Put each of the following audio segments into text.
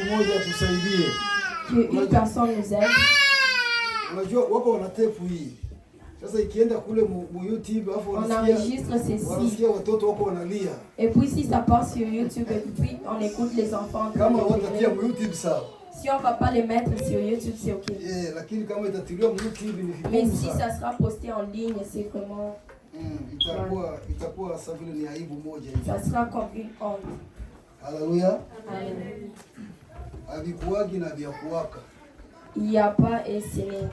mmoja tusaidie. Qu'une personne nous aide. Unajua wako wana tape hii. Sasa ikienda kule mu YouTube afu on enregistre ceci. Watoto wako wanalia. Et puis si ça passe sur YouTube et puis on écoute les enfants. Kama watatia mu YouTube sawa. Si on va pas les mettre sur YouTube, c'est ok. Lakini kama itatiliwa mu YouTube ni vigumu. Mais si ça sera posté en ligne, c'est vraiment itakuwa sawa vile ni aibu moja hivi. Ça sera comme une honte. Haleluya. Amen. Havikuwagi na vya kuwaka. Il n'y a pas et ce n'est.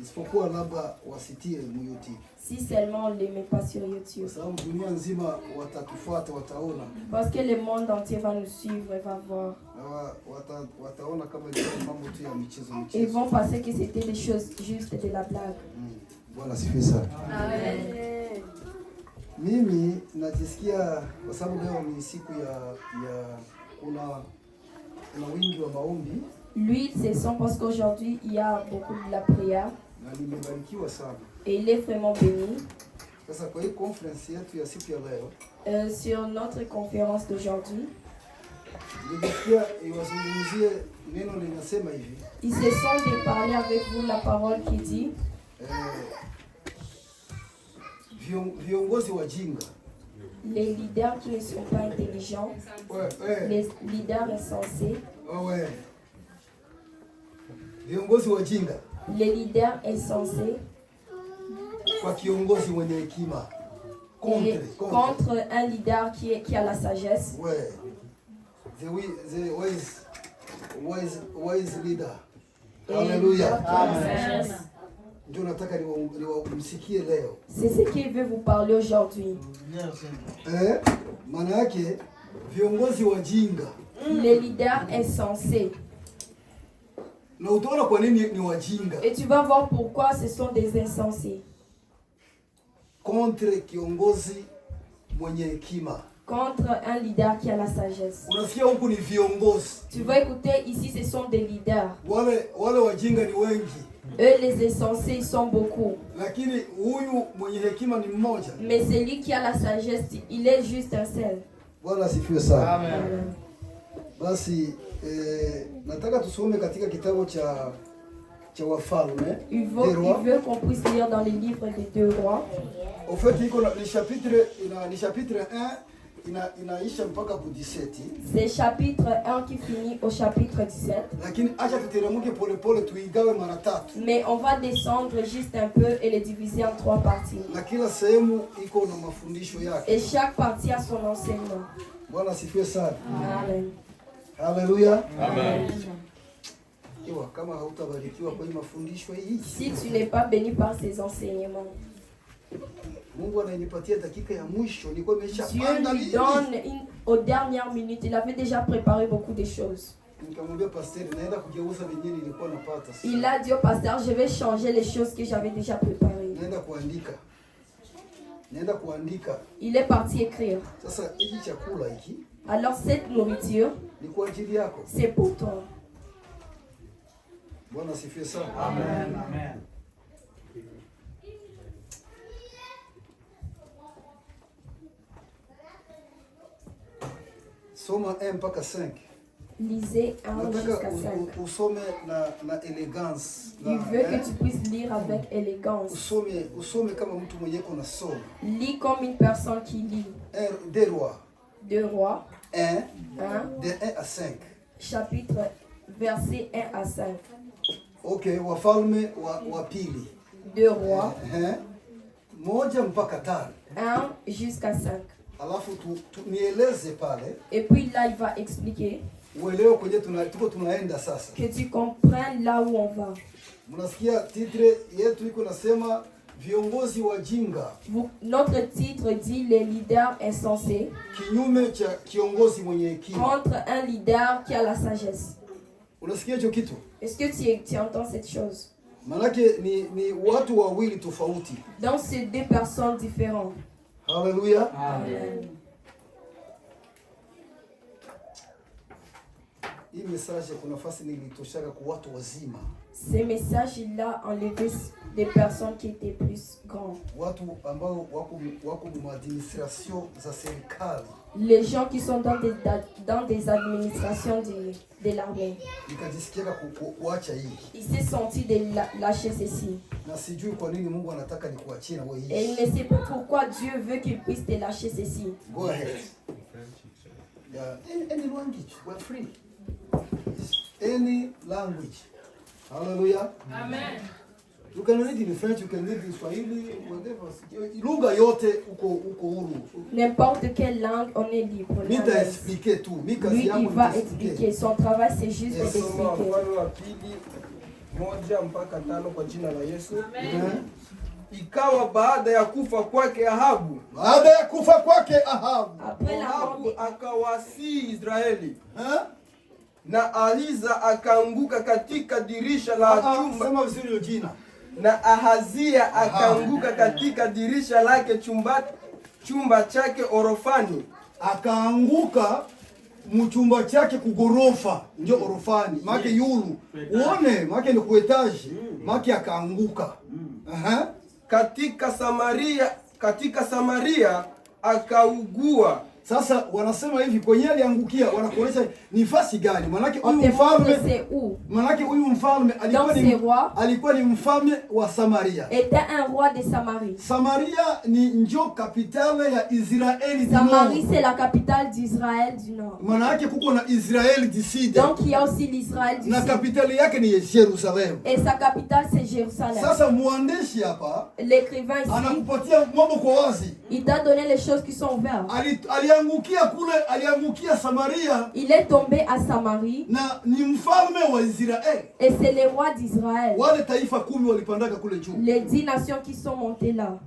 Isipokuwa labda wasitie mu YouTube. Si seulement on ne les met pas sur YouTube. Sababu dunia nzima watatufuata, wataona. Parce que le monde entier va nous suivre et va voir. Wataona kama ni mambo tu ya michezo. Ils vont penser que c'était des choses juste de la blague. Bwana sifiwe sana. Amen. Mimi najisikia kwa sababu leo ni siku ya kuna wingi wa maombi. Lui, c'est son parce qu'aujourd'hui, il y a beaucoup de la prière. Na nimebarikiwa sana. Et il est vraiment béni. Sasa kwa hii conference yetu ya siku ya leo. Sur notre conférence d'aujourd'hui. Nilisikia iwazungumzie neno linasema hivi. Ils se sont de parler avec vous la parole qui dit. Viongozi wajinga. Les leaders qui ne sont pas intelligents. Les leaders insensés. Viongozi wajinga. Les leaders insensés. Kwa kiongozi mwenye hekima. Contre un leader qui a la sagesse. Ouais. The wise leader. Hallelujah. Amen. Ndio nataka niwamsikie leo. C'est ce qu'il veut vous parler aujourd'hui. Maana yake viongozi wajinga. Les leaders insensés. Na utaona kwa nini ni wajinga. Et tu vas voir pourquoi ce sont des insensés. Contre kiongozi mwenye hekima. Contre un leader qui a la sagesse. Unasikia huku ni viongozi. Tu vas écouter ici, ce sont des leaders. Wale wajinga ni wengi. Eux les insensés ils sont beaucoup. Lakini huyu mwenye hekima ni mmoja. Mais celui qui a la sagesse, il est juste un seul. Bwana sifiwe sana. Amen. Basi nataka tusome katika kitabu cha Wafalme. Il veut qu'on puisse lire dans les livres des deux rois. Au fait iko ni chapitre 1 inaisha mpaka ku 17. C'est chapitre 1 qui finit au chapitre 17. Lakini acha tuteremke polepole tuigawe mara tatu. Mais on va descendre juste un peu et les diviser en 3 parties. Na kila sehemu iko na mafundisho yake. Et chaque partie a son enseignement. Bwana sifiwe sana. Amen. Haleluya. Amen. Kama hautabarikiwa kwa hii mafundisho hii. Si tu n'es pas béni par ces enseignements. Mungu ananipatia dakika ya mwisho nilikuwa Dieu lui donne aux dernières minutes. Il avait déjà préparé beaucoup de choses. Nikamwambia pastor naenda kugeuza vyenyewe nilikuwa napata. Il a dit au pasteur, je vais changer les choses que j'avais déjà préparées. Naenda kuandika. Il est parti écrire. Sasa hiki chakula hiki. Alors cette nourriture, ni kwa ajili yako. C'est pour toi. Bwana sifiwe sana. Amen. Amen. Soma 1 mpaka 5. Lisez 1 jusqu'à 5. Usome na elegance. Il veut que tu puisses lire avec élégance. Usome kama mtu mwenye uko nasoma. Lis comme une personne qui lit. 2 Rois. 2 Rois. 1 de 1 à 5. Chapitre verset 1 à 5. Okay, Wafalme wa pili. 2 Rois. 1 mpaka 5. 1 jusqu'à 5. Alafu nieleze pale. Et puis là il va expliquer. Uelewe kwenye tunaenda sasa. Que tu comprennes là où on va. Mnasikia titre yetu iko nasema viongozi wajinga. Notre titre dit les leaders insensés. Kinyume cha kiongozi mwenye hekima. Contre un leader qui a la sagesse. Unasikia hicho kitu? Est-ce que tu entends cette chose? Manake ni watu wawili tofauti. Donc c'est 2 personnes différentes. Hallelujah. Amen. Hii message kuna nafasi nilitoshaka kwa watu wazima. Ces messages-là enlevaient des personnes qui étaient plus grandes. Watu ambao wako mu administration za serikali. Les gens qui sont dans des administrations de l'armée. Il s'est senti de lâcher ceci. Et il ne sait pas pourquoi Dieu veut qu'il puisse te lâcher ceci. Go ahead. Any language, we're free. Any language. Hallelujah. Amen. You can read in French, you can read in Swahili, whatever. Lugha yote uko huru. N'importe quelle langue, on est libre. Mita expliquer tout. Lui, il va expliquer. Son travail, c'est juste d'expliquer. Moja mpaka 5 kwa jina la Yesu. Ikawa baada ya kufa kwake Ahabu. Ahabu akawasi Israeli. Na Aliza akaanguka katika dirisha la chumba. Sema vizuri jina. Na Ahazia akaanguka katika dirisha lake chumba chake orofani. Akaanguka mchumba chake kugorofa, ndio orofani. Make yulu. Uone, make ni kuetaji. Make akaanguka. Katika Samaria akaugua. Sasa wanasema hivi kwenye aliangukia wanakuonesha ni fasi gani? Manake huyu mfalme alikuwa ni mfalme wa Samaria. Était un roi de Samarie. Samaria ni njo kapitale ya Israeli du Nord. Samarie c'est la capitale d'Israël du Nord. Manake kuko na Israeli du Sud. Donc il y a aussi l'Israël du Sud. Na kapitale yake ni Jerusalem. Et sa capitale c'est Jérusalem. Sasa mwandishi hapa, l'écrivain ici, anakupatia mambo kwa wazi. Il t'a donné les choses qui sont ouvertes. Aliangukia Samaria. Il est tombé à Samarie. Na ni mfalme wa Israeli. Et c'est le roi d'Israël. Wale taifa 10 walipandaka kule juu. Les 10 nations qui sont montées là.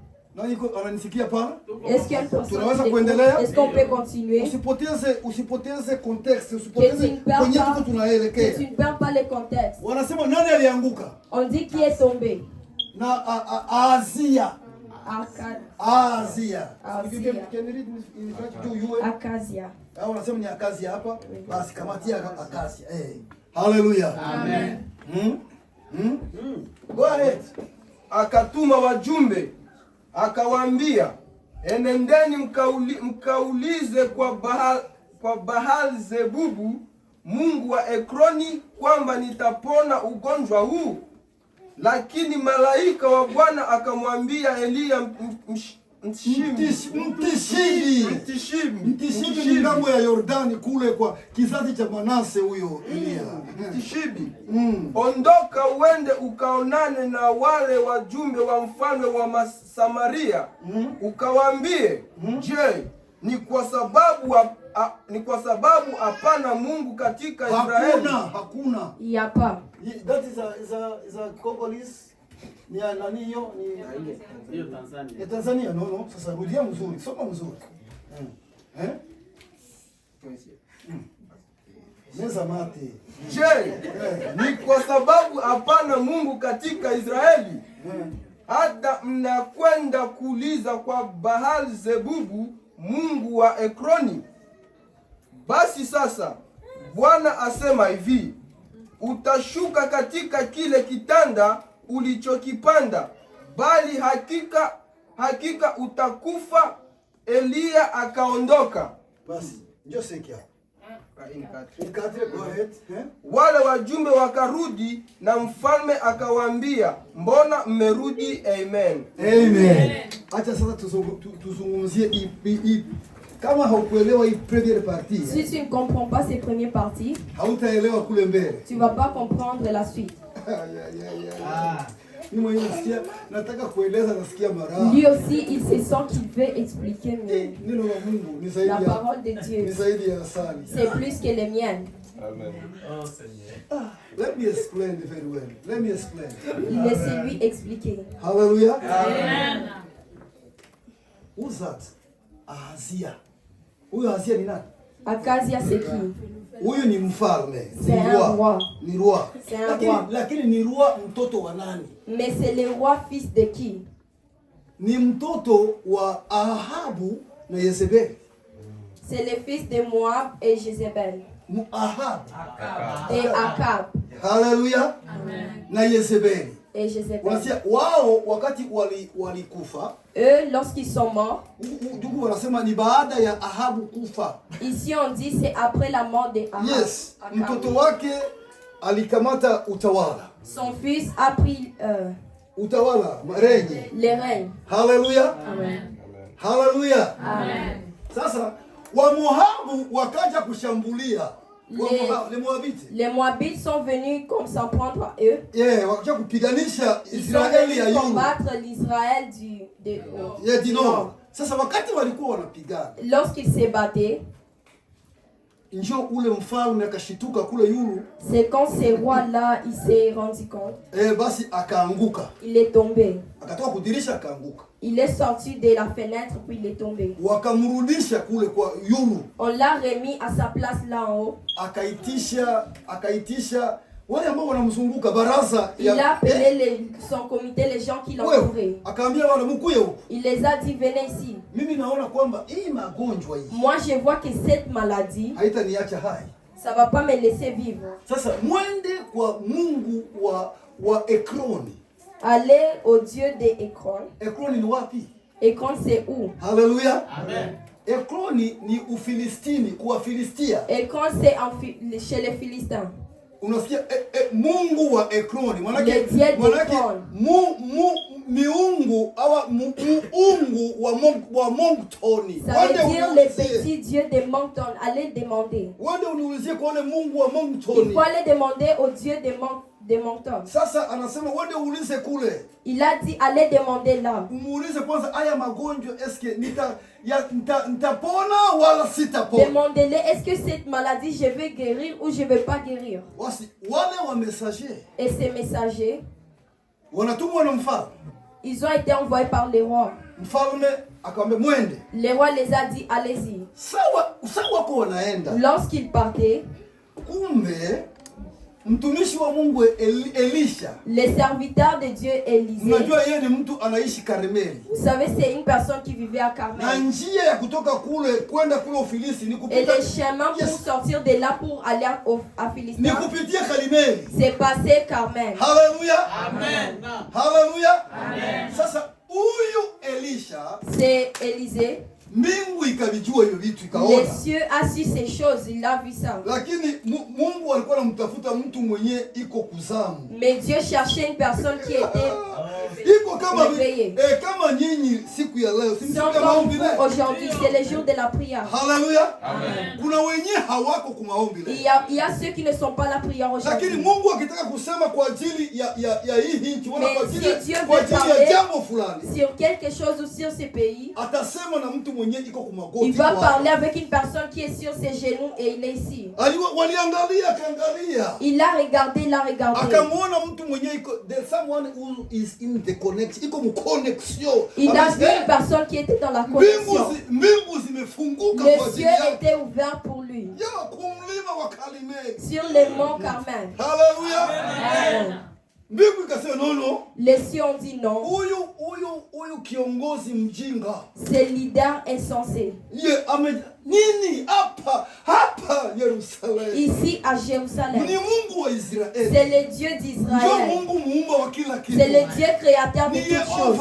Est-ce qu'on peut continuer? Usipoteze contexte, que tu ne perds pas le contexte. On dit qui est tombé. Na Asia. Asia. Acacia. Unasema ni Acacia hapa, basi kamatia Acacia. Hallelujah. Amen. Go ahead. Akatuma wajumbe akawaambia, enendeni mkaulize kwa Baal Zebubu mungu wa Ekroni kwamba nitapona ugonjwa huu. Lakini malaika wa Bwana akamwambia Eliya Mtishibi ni ngambo ya Yordani kule kwa kizazi cha Manase huyo Eliya. Mtishibi. Ondoka uende ukaonane na wale wajumbe wa mfalme wa Samaria. Ukawaambie, je, ni kwa sababu hapana Mungu katika Israeli? Hakuna. Yapa. That is a Congolese. Ni nani hiyo? Ni Tanzania. Tanzania, no. Sasa rudia mzuri, soma mzuri. Meza mate. Je, ni kwa sababu hapana Mungu katika Israeli? Hata mnakwenda kuuliza kwa Baal Zebubu mungu wa Ekroni? Basi sasa Bwana asema hivi, utashuka katika kile kitanda ulichokipanda, bali hakika utakufa. Eliya akaondoka. Basi njoo sikia. Wale wajumbe wakarudi na mfalme akawaambia, mbona mmerudi? Amen. Acha sasa tuzungumzie kama haukuelewa hii première partie. Si tu ne comprends pas ces premières parties, hautaelewa kule mbele. Tu vas pas comprendre la suite. Lui aussi, il se sent qu'il veut expliquer, mais la parole de Dieu, c'est plus que les miennes. Amen. Oh Seigneur. Let me explain very well. Let me explain. Laissez-lui expliquer. Hallelujah. Amen. Who's that? Ahazia. Huyo Ahazia ni nani? Acacia c'est qui? Huyu ni mfalme. C'est un roi. Ni roi. C'est un roi. Lakini ni roi mtoto wa nani? Mais c'est le roi fils de qui? Ni mtoto wa Ahabu na Yezebeli. C'est le fils de Moab et Jézabel. Ahab. Et Akab. Hallelujah. Amen. Na Yezebeli. et Jézabel. Unasikia wao wakati walikufa. Eux, lorsqu'ils sont morts. Ndugu wanasema ni baada ya Ahabu kufa. Ici on dit c'est après la mort d'Ahab. Yes. Mtoto wake alikamata utawala. Son fils a pris utawala, règne. Les règnes. Hallelujah. Amen. Hallelujah. Amen. Sasa Wamoabu wakaja kushambulia. Les Moabites sont venus comme s'en prendre à eux. Wakaja kupiganisha Ils sont Israeli ya venus yulu. combattre l'Israël du nord. Sasa wakati walikuwa wanapigana. Lorsqu'ils se battaient, njoo ule mfalme akashituka kule yulu. C'est quand ce roi-là, il s'est rendu compte. Basi akaanguka. Il est tombé. Akatoka kudirisha akaanguka. Il est sorti de la fenêtre puis il est tombé. Wakamrudisha kule kwa yulu. On l'a remis à sa place là en haut. Akaitisha wale ambao wanamzunguka baraza. Il a appelé son comité, les gens qui l'entouraient. Akaambia wale mkuye huko. Il les a dit venez ici. Mimi naona kwamba hii magonjwa hii. Moi je vois que cette maladie haitaniacha hai. Ça va pas me laisser vivre. Sasa mwende kwa Mungu wa Ekroni. Allez au Dieu de Ekron. Ekroni ni wapi? Ekron c'est où? Hallelujah. Amen. Ekroni ni Ufilistini, kwa Filistia. Ekron c'est chez les Philistins. Unasikia Mungu wa Ekroni, manake miungu awa muungu wa Moncton. Ça veut dire les petits dieux de Moncton. Allez demander. Wende uniulizie kwa wale Mungu wa Moncton. Il faut aller demander au Dieu de Moncton. Sasa anasema wende uulize kule. Il a dit allez demander là. Umuulize kwanza haya magonjwa eske nitapona wala sitapona. Demandez-le est-ce que cette maladie je vais guérir ou je vais pas guérir. Wale wa messager. Et ces messagers wanatumwa na mfalme. Ils ont été envoyés par les rois. Mfalme akamwambia mwende. Les rois les a dit allez-y. Sawa kwa wanaenda. Lorsqu'ils partaient, kumbe mtumishi wa Mungu Elisha. Les serviteurs de Dieu Élisée. Unajua yeye ni mtu anaishi Karmeli. Vous savez c'est une personne qui vivait à Carmel. Na njia ya kutoka kule kwenda kule Ufilisti ni kupitia. Et le chemin pour sortir de là pour aller à Philistin. Ni kupitia Karmeli. C'est passé Carmel. Hallelujah. Amen. Hallelujah. Amen. Sasa huyu Elisha. C'est Élisée. Mungu ikavijua hiyo vitu ikaona. Les cieux a su ces choses, il a vu ça. Lakini Mungu alikuwa anamtafuta mtu mwenye iko kuzamu. Mais Dieu cherchait une personne qui était iko kama nyinyi siku ya leo. Aujourd'hui c'est le jour de la prière. Hallelujah. Amen. Kuna wenye hawako kwa maombi leo. Il y a ceux qui ne sont pas la prière aujourd'hui. Lakini Mungu akitaka kusema kwa ajili ya hii nchi wala kwa ajili ya jambo fulani. Sur quelque chose ou sur ce pays. Atasema na mtu mwenye iko kwa magoti. Il va parler avec une personne qui est sur ses genoux et il est ici. Il a regardé, il a regardé. Akamwona mtu mwenye iko someone who is in the connection. Iko mu connection. Il a vu une personne qui était dans la connexion. Mbingu zimefunguka kwa ajili yake. Le ciel était ouvert pour lui. Sur les monts Carmel. Hallelujah. Amen. Mbingu ikasema no. Les cieux ont dit non. Huyu kiongozi mjinga. C'est leader insensé. Nini hapa Yerusalemu. Ici à Jérusalem. Ni Mungu wa Israeli. C'est le Dieu d'Israël. Mungu muumba wa kila kitu. C'est le Dieu créateur de toutes choses.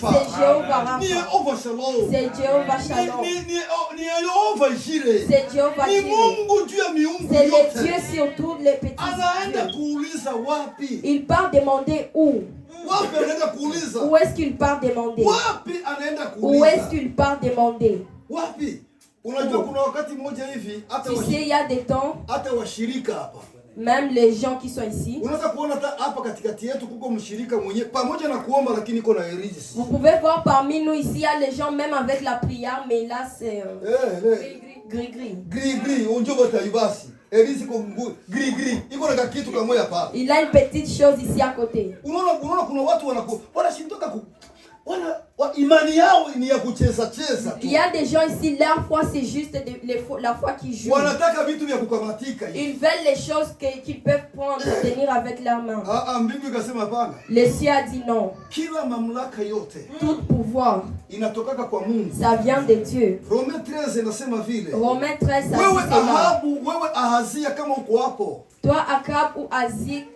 C'est Jéhovah Rapha. Ni Jehovah Shalom. C'est Jéhovah Shalom. Ni Jehovah Jireh. C'est Jéhovah Jireh. Ni Mungu juu ya miungu yote. C'est le Dieu sur tous les petits anaenda kuuliza wapi? Il part demander où? Wapi anaenda kuuliza? Où est-ce qu'il part demander? Wapi anaenda kuuliza? Où est-ce qu'il part demander? Wapi? Unajua kuna wakati mmoja hivi hata tu sais il y a des temps hata washirika hapa. Même les gens qui sont ici. Unaweza kuona hapa katikati yetu kuko mshirika mwenye pamoja na kuomba lakini iko na herizi. Vous pouvez voir parmi nous ici il y a les gens même avec la prière mais là c'est gris. Unjo bataibasi. Herizi ko gris. Iko na kitu kamoja hapa. Il a une petite chose ici à côté. Unaona kuna watu wanashindoka imani yao ni ya kucheza. Il y a des gens ici leur foi c'est juste la foi qui joue. Wanataka vitu vya kukamatika. Ils veulent les choses qu'ils peuvent prendre et tenir avec leurs mains. Mbingu ikasema hapana. Le ciel a dit non. Kila mamlaka yote. Tout pouvoir. Inatokaka kwa Mungu. Ça vient de Dieu. Romains 13 inasema vile. Romains 13 ça dit wewe Ahazia kama uko hapo. Toi Akab ou Azie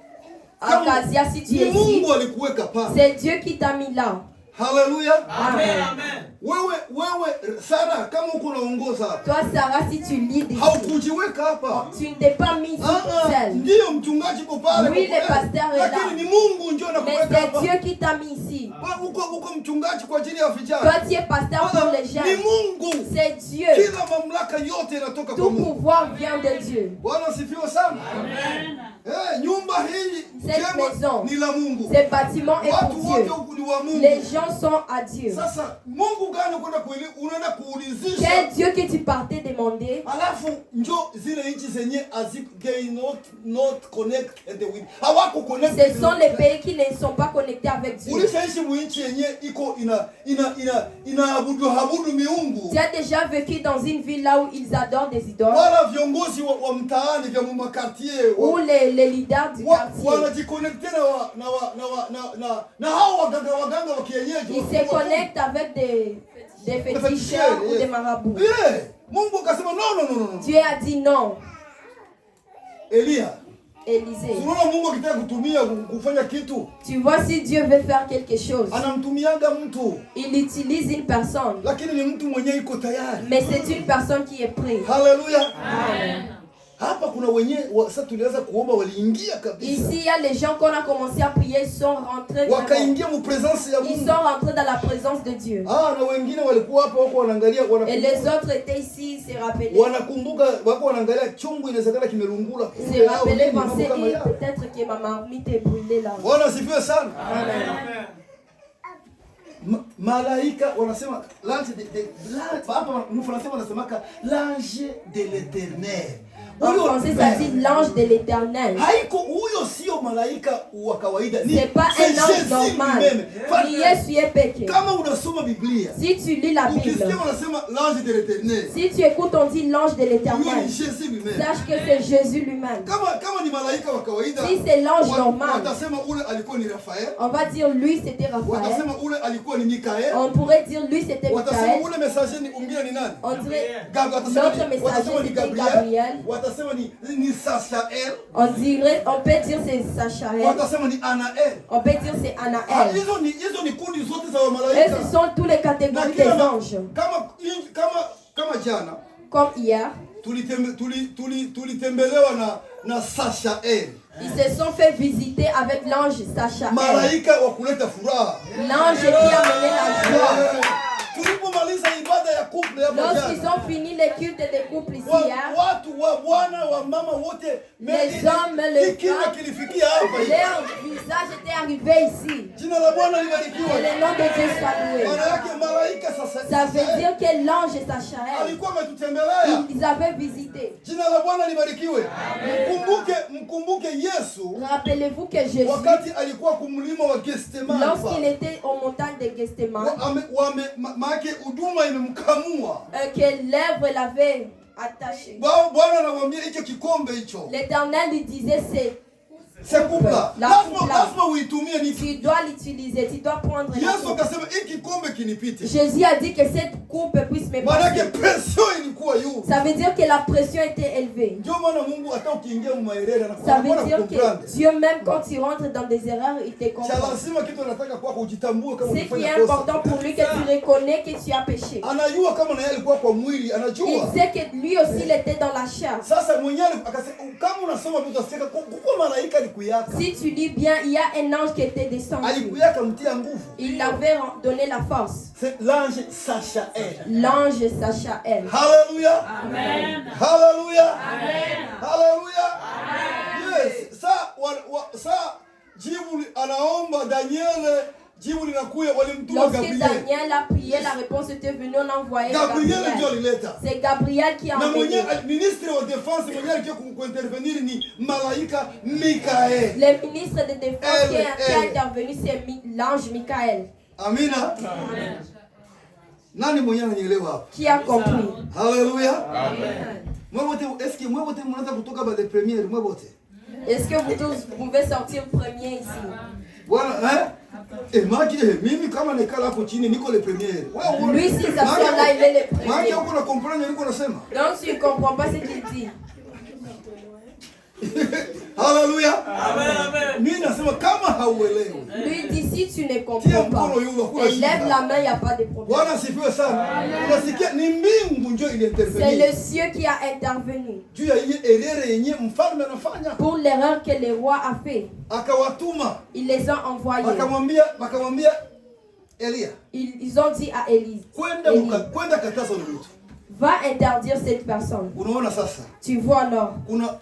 Acacia, si tu es ici, c'est Dieu qui t'a mis là. Hallelujah. Amen. Wewe Sarah, kama uko naongoza hapa. Toi Sarah, si tu lis des Haukujiweka hapa. tu ne t'es pas mis seul. Ndio mchungaji ko pale. Oui, le pasteur est là. Lakini ni Mungu ndio anakuweka Mais hapa. c'est Dieu qui t'a mis ici. Uko mchungaji kwa ajili ya vijana. Toi tu es pasteur pour les Ni jeunes. Mungu. C'est Dieu. Kila mamlaka yote inatoka kwa Tout Mungu. pouvoir vient de Dieu. Bwana sifiwe sana. Amen. Nyumba hii Cette maison, ni la Mungu. ce bâtiment est Watu pour wote Dieu. huku ni wa Mungu. Les gens sont à Dieu. Sasa Mungu gani unaenda kuulizisha? Quel Dieu que tu partais demander? Alafu njo zile nchi zenye they not connected with. Hawako connected. Ce sont les pays qui ne sont pas connectés avec Dieu. Ulishaishi mwinchi yenye iko inaabudu miungu. Tu as déjà vécu dans une ville là où ils adorent des idoles? Wala viongozi wa mtaani vya makartier. Où les leaders du quartier. Wanajiconnecte na hao waganga wa kienyeji. Ils se connectent avec des féticheurs ou des marabouts. Mungu akasema no. Dieu a dit non. Élisée. Unaona Mungu akitaka kutumia kufanya kitu. Tu vois, si Dieu veut faire quelque chose, anamtumianga mtu. Il utilise une personne. Lakini ni mtu mwenyewe iko tayari. Mais c'est une personne qui est prête. Hallelujah. Amen. Hapa kuna wenyewe sasa tulianza kuomba waliingia kabisa. Ici il y a les gens qu'on a commencé à prier, ils sont rentrés. Wakaingia mu présence ya Mungu. Ils sont rentrés dans la présence de Dieu. Na wengine walikuwa hapa wako wanaangalia Et les autres étaient ici, se rappelaient. Wanakumbuka wako wanaangalia chungu inawezekana kimelungula. Se rappelaient penser peut-être que ma marmite est brûlée là. Bwana sifiwe sana. Amen. Malaika wanasema l'ange hapa mfrançais wanasemaka l'ange de l'Éternel. En français ça dit l'ange de l'Éternel. Haiko huyo sio malaika wa kawaida. C'est pas un ange normal. Ni Yesu yepeke. Kama unasoma Biblia, si tu lis la Bible, ukisikia wanasema l'ange de l'Éternel. Si tu écoutes on dit l'ange de l'Éternel. Sache que c'est Jésus lui-même. Kama ni malaika wa kawaida. Si c'est l'ange normal, watasema ule alikuwa ni Raphaël. On va dire lui c'était Raphaël. Watasema ule alikuwa ni Mikael. On pourrait dire lui c'était Mikael. Watasema ule messager ni ungine ni nani? On dirait l'autre messager c'était Gabriel. Watasema ni Sachael. On peut dire c'est Sachael. Watasema ni Anael. On peut dire c'est Anael. Hizo ni kundi zote za malaika. Et ce sont tous les catégories des anges. Kama jana. Comme hier. Tulitembelewa na Sachael. Ils se sont fait visiter avec l'ange Sachael. Malaika wa kuleta furaha. L'ange qui a mené la joie. Tulipomaliza ibada ya couple hapo jana. Lorsqu'ils ont fini les cultes des couples ici hier. Watu wa bwana wa mama wote les hommes, les femmes, kilifikia hapa hivi. Leur visage était arrivé ici. Jina la Bwana libarikiwe. Que le nom de Dieu soit loué. Maana yake malaika sasa. Ça veut dire que l'ange Sachael. Alikuwa ametutembelea. Ils avaient visité. Jina la Bwana libarikiwe. Mkumbuke Yesu. Rappelez-vous que Jésus, wakati alikuwa kumlima wa Gethsemane, lorsqu'il était aux montagnes de Gethsemane, maana huduma imemkamua, que l'œuvre l'avait attaché. Bwana anamwambia hicho kikombe hicho. L'Éternel lui disait c'est coupe-là. Lazima uitumie ni. Tu dois l'utiliser, tu dois prendre la Yesu coupe. akasema hiki kikombe kinipite. Jésus a dit que cette coupe puisse me passer. Maana pression ilikuwa juu. Ça veut dire que la pression était élevée. Ndio maana Mungu hata ukiingia mumaerera na ça veut dire que Dieu même quand tu rentres dans des erreurs, il te comprend. lazima kitu anataka kwako ujitambue kama unafanya kosa. C'est qui est important pour lui que tu reconnais que tu as péché. Anajua kama na yeye alikuwa kwa mwili, anajua. Il sait que lui aussi il était dans la chair. Sasa mwenyewe akasema kama unasoma Biblia utasikia kwa malaika alikuyaka. Si tu lis bien, il y a un ange qui était descendu. Alikuyaka mtia nguvu. Il avait donné la force. C'est l'ange Sachael. L'ange Sachael. Hallelujah. Amen. Hallelujah. Amen. Hallelujah. Amen. Yes. Sa jibu anaomba Daniel, jibu linakuja walimtuma Gabriel. Lorsque Daniel a prié, la réponse était venue, on envoyait Gabriel. C'est Gabriel qui a envoyé. Le ministre de défense qui a intervenir ni malaika Mikael. Le ministre de défense qui a intervenu c'est l'ange Mikael. Amina. Amen. Nani mwenye ananielewa hapa? Qui a compris? Hallelujah. Amen. Est-ce que moi wote mnaanza kutoka ba les premières moi wote? Est-ce que vous tous pouvez sortir premier ici? Voilà, mimi kama nikala hapo chini niko le premier. Lui si ça soit là il est le premier. Maana uko na comprendre niko nasema. Donc tu ne comprends pas ce qu'il dit. Hallelujah. Amen. Mimi nasema kama hauelewi. Lui dit si tu ne comprends pas, lève la main, il n'y a pas de problème. Bwana sifiwe sana. Unasikia ni mbingu ndio iliintervenir. C'est le cieux qui a intervenu. Juu ya ile erreur yenye mfalme anafanya. Pour l'erreur que le roi a fait. Akawatuma. Il les a envoyés. Wakamwambia Elia. Ils ont dit à Élie. Kwenda kataza ule mtu. Va interdire cette personne. Unaona sasa? Tu vois alors.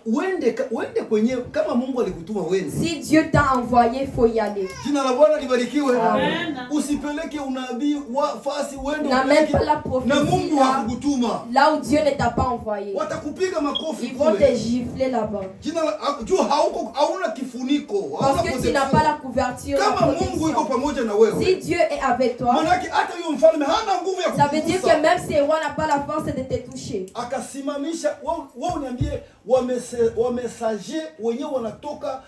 Uende kwenye kama Mungu alikutuma wewe. Si Dieu t'a envoyé, faut y aller. Jina la Bwana libarikiwe. Amen. Usipeleke unabii fasi uende. Na même pas la prophétie. Na Mungu hakukutuma. Là où Dieu ne t'a pas envoyé. Watakupiga makofi. Ils vont te gifler là-bas. Jina la juu hauna kifuniko. Parce que tu n'as pas la couverture. Kama Mungu yuko pamoja na wewe. Si Dieu est avec toi. Maana yake hata huyo mfalme hana nguvu ya kukugusa. Ça veut dire que même si le roi n'a pas la force de te toucher. Akasimamisha wao uniambie wamesager wenyewe wanatoka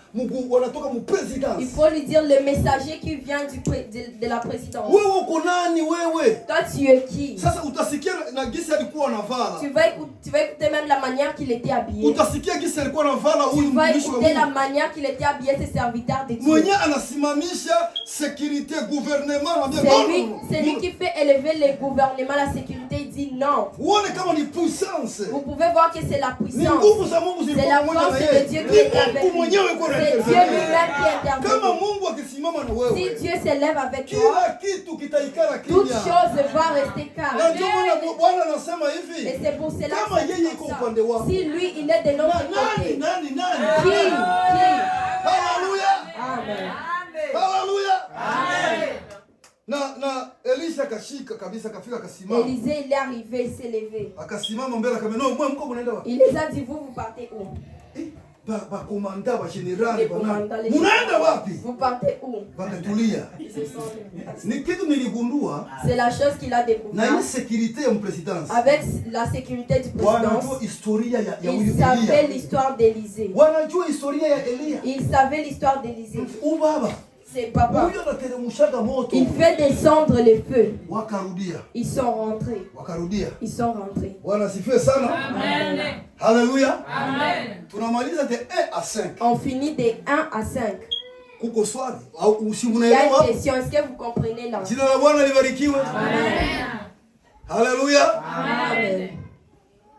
mu présidence. Il faut lui dire le messager qui vient de la présidence. Wewe uko nani wewe? Toi tu es qui? Sasa utasikia na gisi alikuwa anavala. Tu vas écouter même la manière qu'il était habillé. Utasikia gisi alikuwa anavala huyu mtumishi wa Mungu. Tu vas écouter la manière qu'il était habillé, ses serviteurs de Dieu. Mwenye anasimamisha sécurité gouvernement. C'est lui qui fait élever le gouvernement, la sécurité, il dit non. Vous pouvez voir que c'est la puissance. C'est la force de Dieu qui est avec lui. C'est Dieu lui-même qui intervient. Si Dieu s'élève avec toi, toute chose va rester calme. Et c'est pour cela que si lui, il est de notre côté, qui? Alléluia. Amen. Alléluia. Amen. Na Elisha kashika kabisa kafika akasimama. Élisée il est arrivé, il s'est levé. Akasimama mbele akamwambia no, mko mnaenda wapi? Il les a dit vous partez où? Ba commandant ba général bana. Mnaenda wapi? Vous partez où? Bakatulia. Ni kitu niligundua. C'est la chose qu'il a découvert. Na ile sécurité ya présidence. Avec la sécurité du président. Wanajua historia ya il savait l'histoire d'Élisée. Wanajua historia ya Elia. Il savait l'histoire d'Élisée. Ubaba. C'est papa. Il fait descendre les feux. Ils sont rentrés. Ils sont rentrés. Amen. Alléluia. Amen. On finit de 1 à 5. Il y a une question. Est-ce que vous comprenez là? Amen. Alléluia. Amen.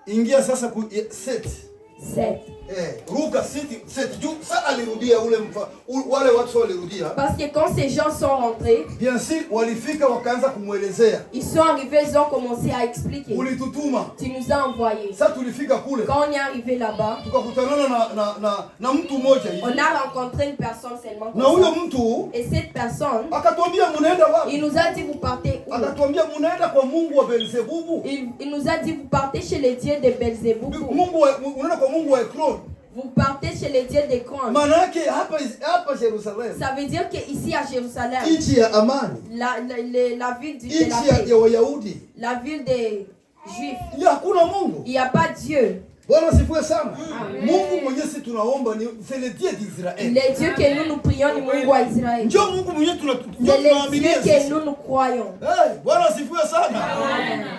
Ingia sasa ku 7. Ruka 7 juu sa alirudia wale watu walirudia. Parce que quand ces gens sont rentrés, bien sûr walifika wakaanza kumuelezea. Ils sont arrivés, ils ont commencé à expliquer. Ulitutuma. Tu nous as envoyés. Sasa tulifika kule. Quand on est arrivé là-bas, tukakutana na mtu mmoja hivi. On a rencontré une personne seulement. Na huyo mtu, et cette personne, akatuambia munaenda wapi? Il nous a dit vous partez où? Akatuambia munaenda kwa Mungu wa Beelzebubu. Il nous a dit vous partez chez les dieux de Beelzebubu. Unaenda kwa Mungu wa Ekron. Vous partez chez les dieux de Ekron. Manake hapa Jérusalem. Ça veut dire que ici à Jérusalem, nchi ya amani, la ville de la paix, ya Wayahudi, la ville des Juifs, hakuna Mungu. Il n'y a pas Dieu. Bwana sifiwe sana. Mungu mwenyewe si tunaomba ni c'est le Dieu d'Israël. Les dieux que nous prions ni Mungu wa Israeli. Ndio Mungu mwenyewe tunaamini. C'est les dieux que nous croyons. Bwana sifiwe sana.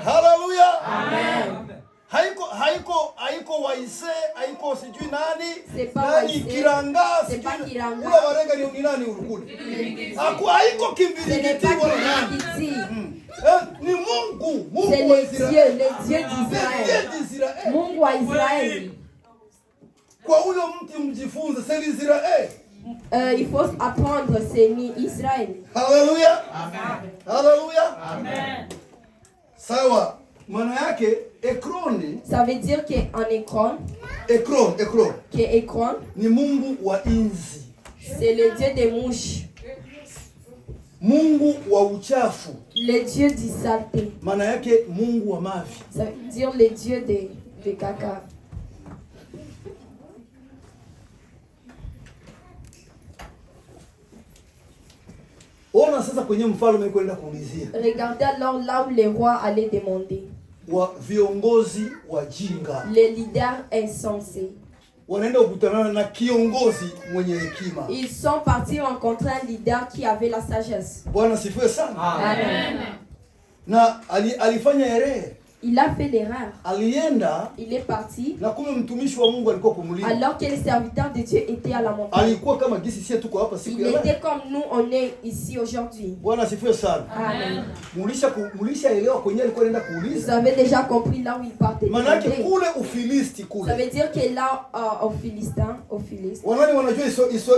Haleluya. Amen. Haiko waise, haiko sijui nani kiranga, sijui ula warenga ni nani urukule. Haiko kimbiligiti wala nani. Ni Mungu wa Israeli. Les dieux d'Israël. Mungu wa Israeli. Kwa huyo mtu mjifunze, c'est l'Israël. Il faut apprendre, c'est Israël. Haleluya. Amen. Haleluya. Amen. Sawa. Maana yake Ekroni, ça veut dire que en Ekron, que Ekron ni Mungu wa inzi. C'est le dieu des mouches. Mungu wa uchafu. Le dieu du saleté. Maana yake Mungu wa mavi. Ça veut dire le dieu de caca. Ona sasa kwenye mfalme kwenda kuulizia. Regardez alors là où les rois allaient demander. Wa viongozi wajinga. Les leaders insensés. Wanaenda kukutana na kiongozi mwenye hekima. Ils sont partis rencontrer un leader qui avait la sagesse. Bwana sifiwe sana. Amen. Na alifanya erreur. Il a fait l'erreur. Alienda. Il est parti. Na kumbe mtumishi wa Mungu alikuwa kumlinda. Alors que les serviteurs de Dieu étaient à la montagne. Alikuwa kama gisi sisi tuko hapa siku ya leo. Il était comme nous on est ici aujourd'hui. Bwana asifiwe sana. Amen. Mulisha elewa kwenye alikuwa anaenda kuuliza. Vous avez déjà compris là où il partait. Manake kule Ufilisti kule. Ça veut dire que là au Philistin, au Philistin. Wanani wanajua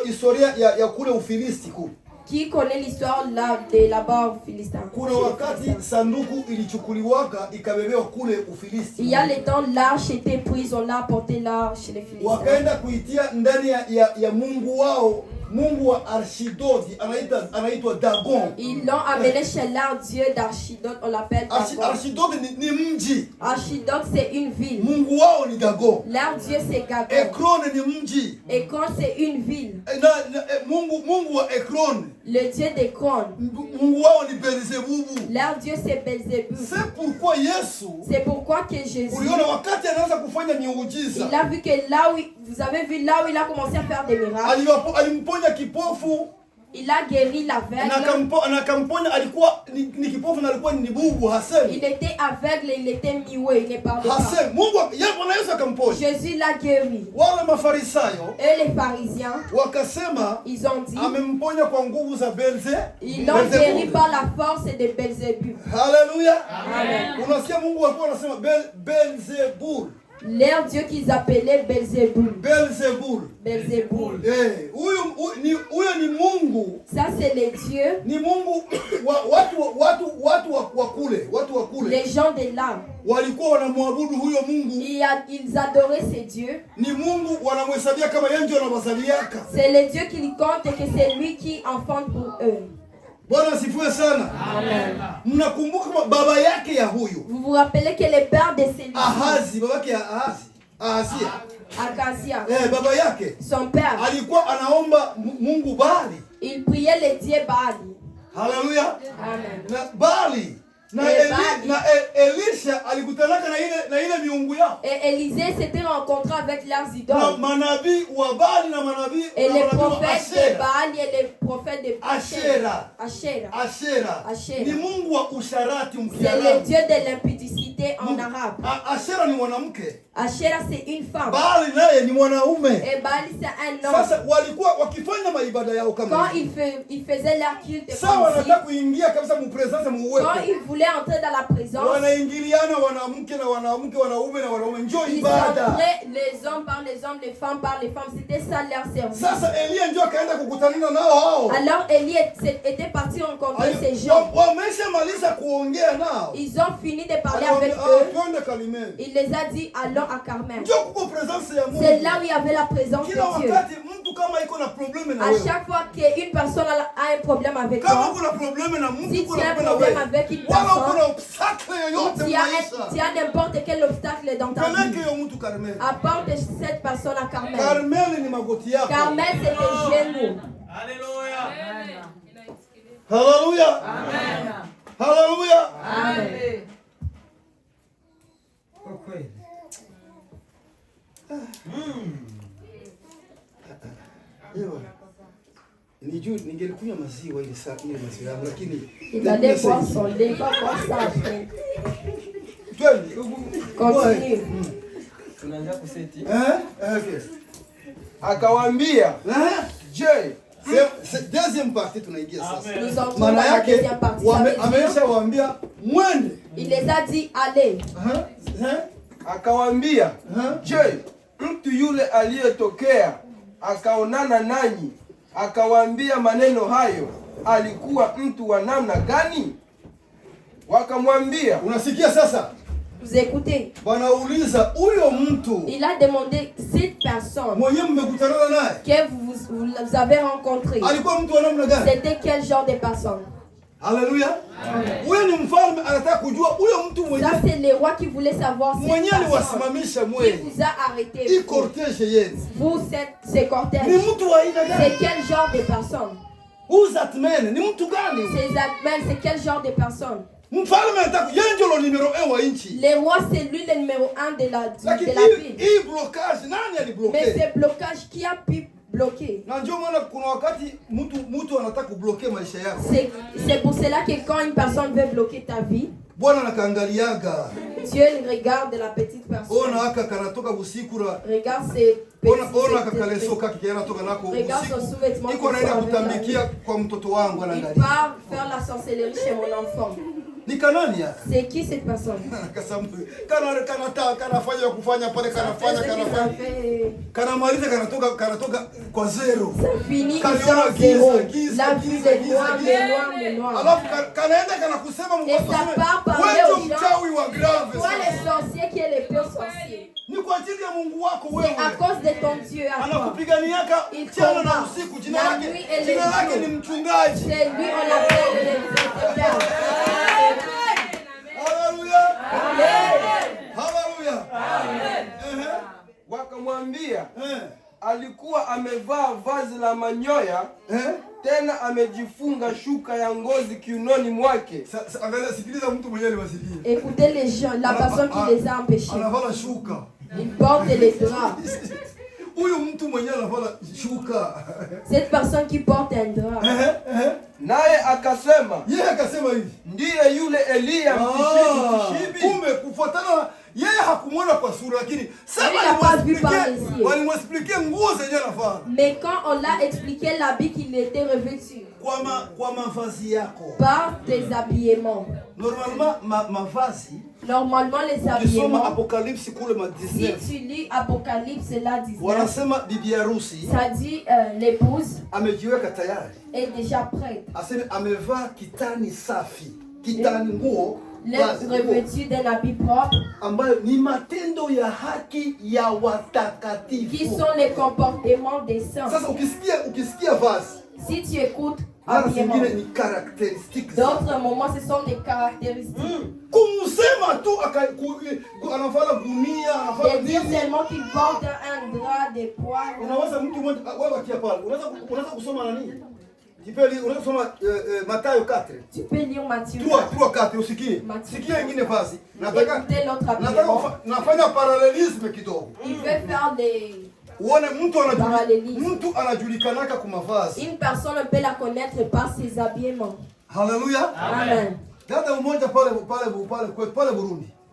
historia ya kule Ufilisti kule. Qui connaît l'histoire là de là-bas au Philistin? Kuna wakati sanduku ilichukuliwaka ikabebewa kule Ufilisti. Il y a le temps l'arche était prise, on l'a apporté là chez les Philistins. Wakaenda kuitia ndani ya Mungu wao, Mungu wa Archidodi anaitwa Dagon. Ils l'ont amené chez leur dieu d'Archidod, on l'appelle Dagon. Archidodi ni mji. Archidod c'est une ville. Mungu wao ni Dagon. Leur dieu c'est Dagon. Ekron ni mji. Ekron c'est une ville. Mungu wa Ekron. Le dieu d'Ekron. Mungu wao ni Beelzebubu. Leur dieu c'est Beelzebub. C'est pourquoi Yesu. C'est pourquoi que Jésus. Uliona wakati anaanza kufanya miujiza. Il a vu que là où vous avez vu là où il a commencé à faire des miracles. Alimponya kipofu. Il a guéri l'aveugle. Nakamponya alikuwa ni kipofu na alikuwa ni bubu hasemi. Il était aveugle, il était muet, il ne parlait pas. Hasemi. Mungu Bwana Yesu akamponya. Jésus l'a guéri. Wale mafarisayo. Et les pharisiens. Wakasema. Ils ont dit. Amemponya kwa nguvu za Beelzebub. Ils l'ont guéri par la force de Beelzebub. Alléluia. Amen. Unasikia Mungu alikuwa anasema Beelzebub. Leur dieu qu'ils appelaient Beelzebub. Beelzebub. Beelzebub. Huyo ni Mungu. Ça c'est les dieux. Ni Mungu watu wa kule. Les gens de là. Walikuwa wanamwabudu huyo Mungu. Ils adoraient ces dieux. Ni Mungu wanamhesabia kama yeye ndio anawazaliaka. C'est les dieux qui lui comptent et que c'est lui qui enfante pour eux. Bwana asifiwe sana. Amen. Mnakumbuka baba yake ya huyu. Vous vous rappelez que le père de celui-ci. Ahazi, baba yake Ahazia. Akazia. Baba yake. Son père. Alikuwa anaomba Mungu Baali. Il priait le dieu Baali. Haleluya. Amen. Na Baali na Elisha alikutanaka na ile miungu yao. Et Élisée s'était rencontré avec leurs idoles. Na manabii wa Baali na manabii et les prophètes de Baali et les prophètes de Ashera. Ni Mungu wa usharati mkiarabu. C'est le dieu de l'impudicité en arabe. Ashera ni mwanamke. Ashera c'est une femme. Baali naye ni mwanaume. Et Baali c'est un homme. Sasa walikuwa wakifanya maibada yao kama quand ils faisaient leur culte sawa wanataka kuingia kabisa mu presence mu uwepo. Quand ils voulaient entrer dans la présence. Wanaingiliana wanamke na wanaume na wanaume njoo ibada. Les hommes par les hommes, les femmes par les femmes, c'était ça leur service. Sasa Elia njoo akaenda kukutanana nao hao. Alors Élie était parti rencontrer ces gens. Wameshamaliza kuongea nao. Ils ont fini de parler avec eux. Il les a dit allons à Carmel. C'est là où il y avait la présence de Dieu. À chaque fois qu'une personne a un problème avec toi, si tu as un problème avec une personne, tu as n'importe quel obstacle dans ta vie, apporte cette personne à Carmel. Carmel c'est les genoux. Alléluia. Alléluia. Amen. Alléluia. Amen. Ningelikunywa maziwa ile maziwa yangu lakini il allait boire son lait, pas boire ça après. Continue. Tunaanza kuseti. Okay. Akawaambia, je, c'est deuxième partie tunaingia sasa. Nous entrons dans la deuxième partie. Ameshawaambia mwende. Il les a dit allez. Akawaambia, je, mtu yule aliyetokea akaonana nanyi akawaambia maneno hayo alikuwa mtu wa namna gani? Wakamwambia, unasikia sasa? Vous écoutez? Wanauliza huyo mtu. Il a demandé cette personne mwenye mmekutana naye que vous avez rencontré. Alikuwa mtu wa namna gani? C'était quel genre de personne? Alléluia. Huyo ni mfalme anataka kujua huyo mtu mwenye. Ça c'est le roi qui voulait savoir cette mwenye personne. Aliwasimamisha mwenye. Qui vous a arrêté. Hii cortège yenu. Vous ces cortèges. Ni mtu wa aina gani? C'est quel genre de personne? Who's that man? Ni mtu gani? Ces atmen, c'est quel genre de personne? Mfalme anataka yeye ndio numero 1 wa nchi. Le roi c'est lui le numéro 1 de la ville. Hii blocage nani alibloquer? Mais ce blocage qui a pu bloquer? Na ndio maana kuna wakati mtu anataka kubloquer maisha yako. C'est pour cela que quand une personne veut bloquer ta vie, Bwana anakaangaliaga. Dieu regarde la petite personne. Regarde ses regarde son sous-vêtement. Il part faire la sorcellerie chez mon enfant. C'est qui cette personne? Ça finit en zéro. La vue des noirs, des noirs. Et ça part parler aux gens. Toi les sorciers qui est le pire sorcier. C'est à cause de ton Dieu à toi. Il combat la nuit et le jour. C'est lui on l'appelle le Père. Hallelujah. Wakamwambia alikuwa amevaa vazi la manyoya tena amejifunga shuka ya ngozi kiunoni mwake. Écoutez les gens, la personne qui les a empêchés. Il porte les draps. Cette personne qui porte un drap. Naye akasema ndiye yule Elia mtishibi. Kumbe kufuatana yeye hakumwona kwa sura lakini walimwexpliquer nguo zenye anavaa. Mais quand on l'a expliqué l'habit qu'il était revêtu. Kwa mavazi yako. Par tes habillements. Normalement les habillements. Apocalypse kule ma 19. Si tu lis Apocalypse là 19. Wanasema bibi harusi. Ça dit l'épouse amejiweka tayari. Est déjà prête. Aseme amevaa kitani safi. Kitani nguo revêtu d'un habit propre. Ambayo ni matendo ya haki ya watakatifu. Qui sont les comportements des saints. Sasa ukisikia vazi. Si tu écoutes d'autres moments, ce sont des caractéristiques. De dire seulement qu'il porte un drap de poils. Tu peux lire Matthieu 4. Tu peux lire Matthieu 3-4 usikie. Sikia ingine vazi. Nataka nafanya parallelisme kidogo. Il veut faire des une personne peut la connaître par ses habillements. Hallelujah. Amen.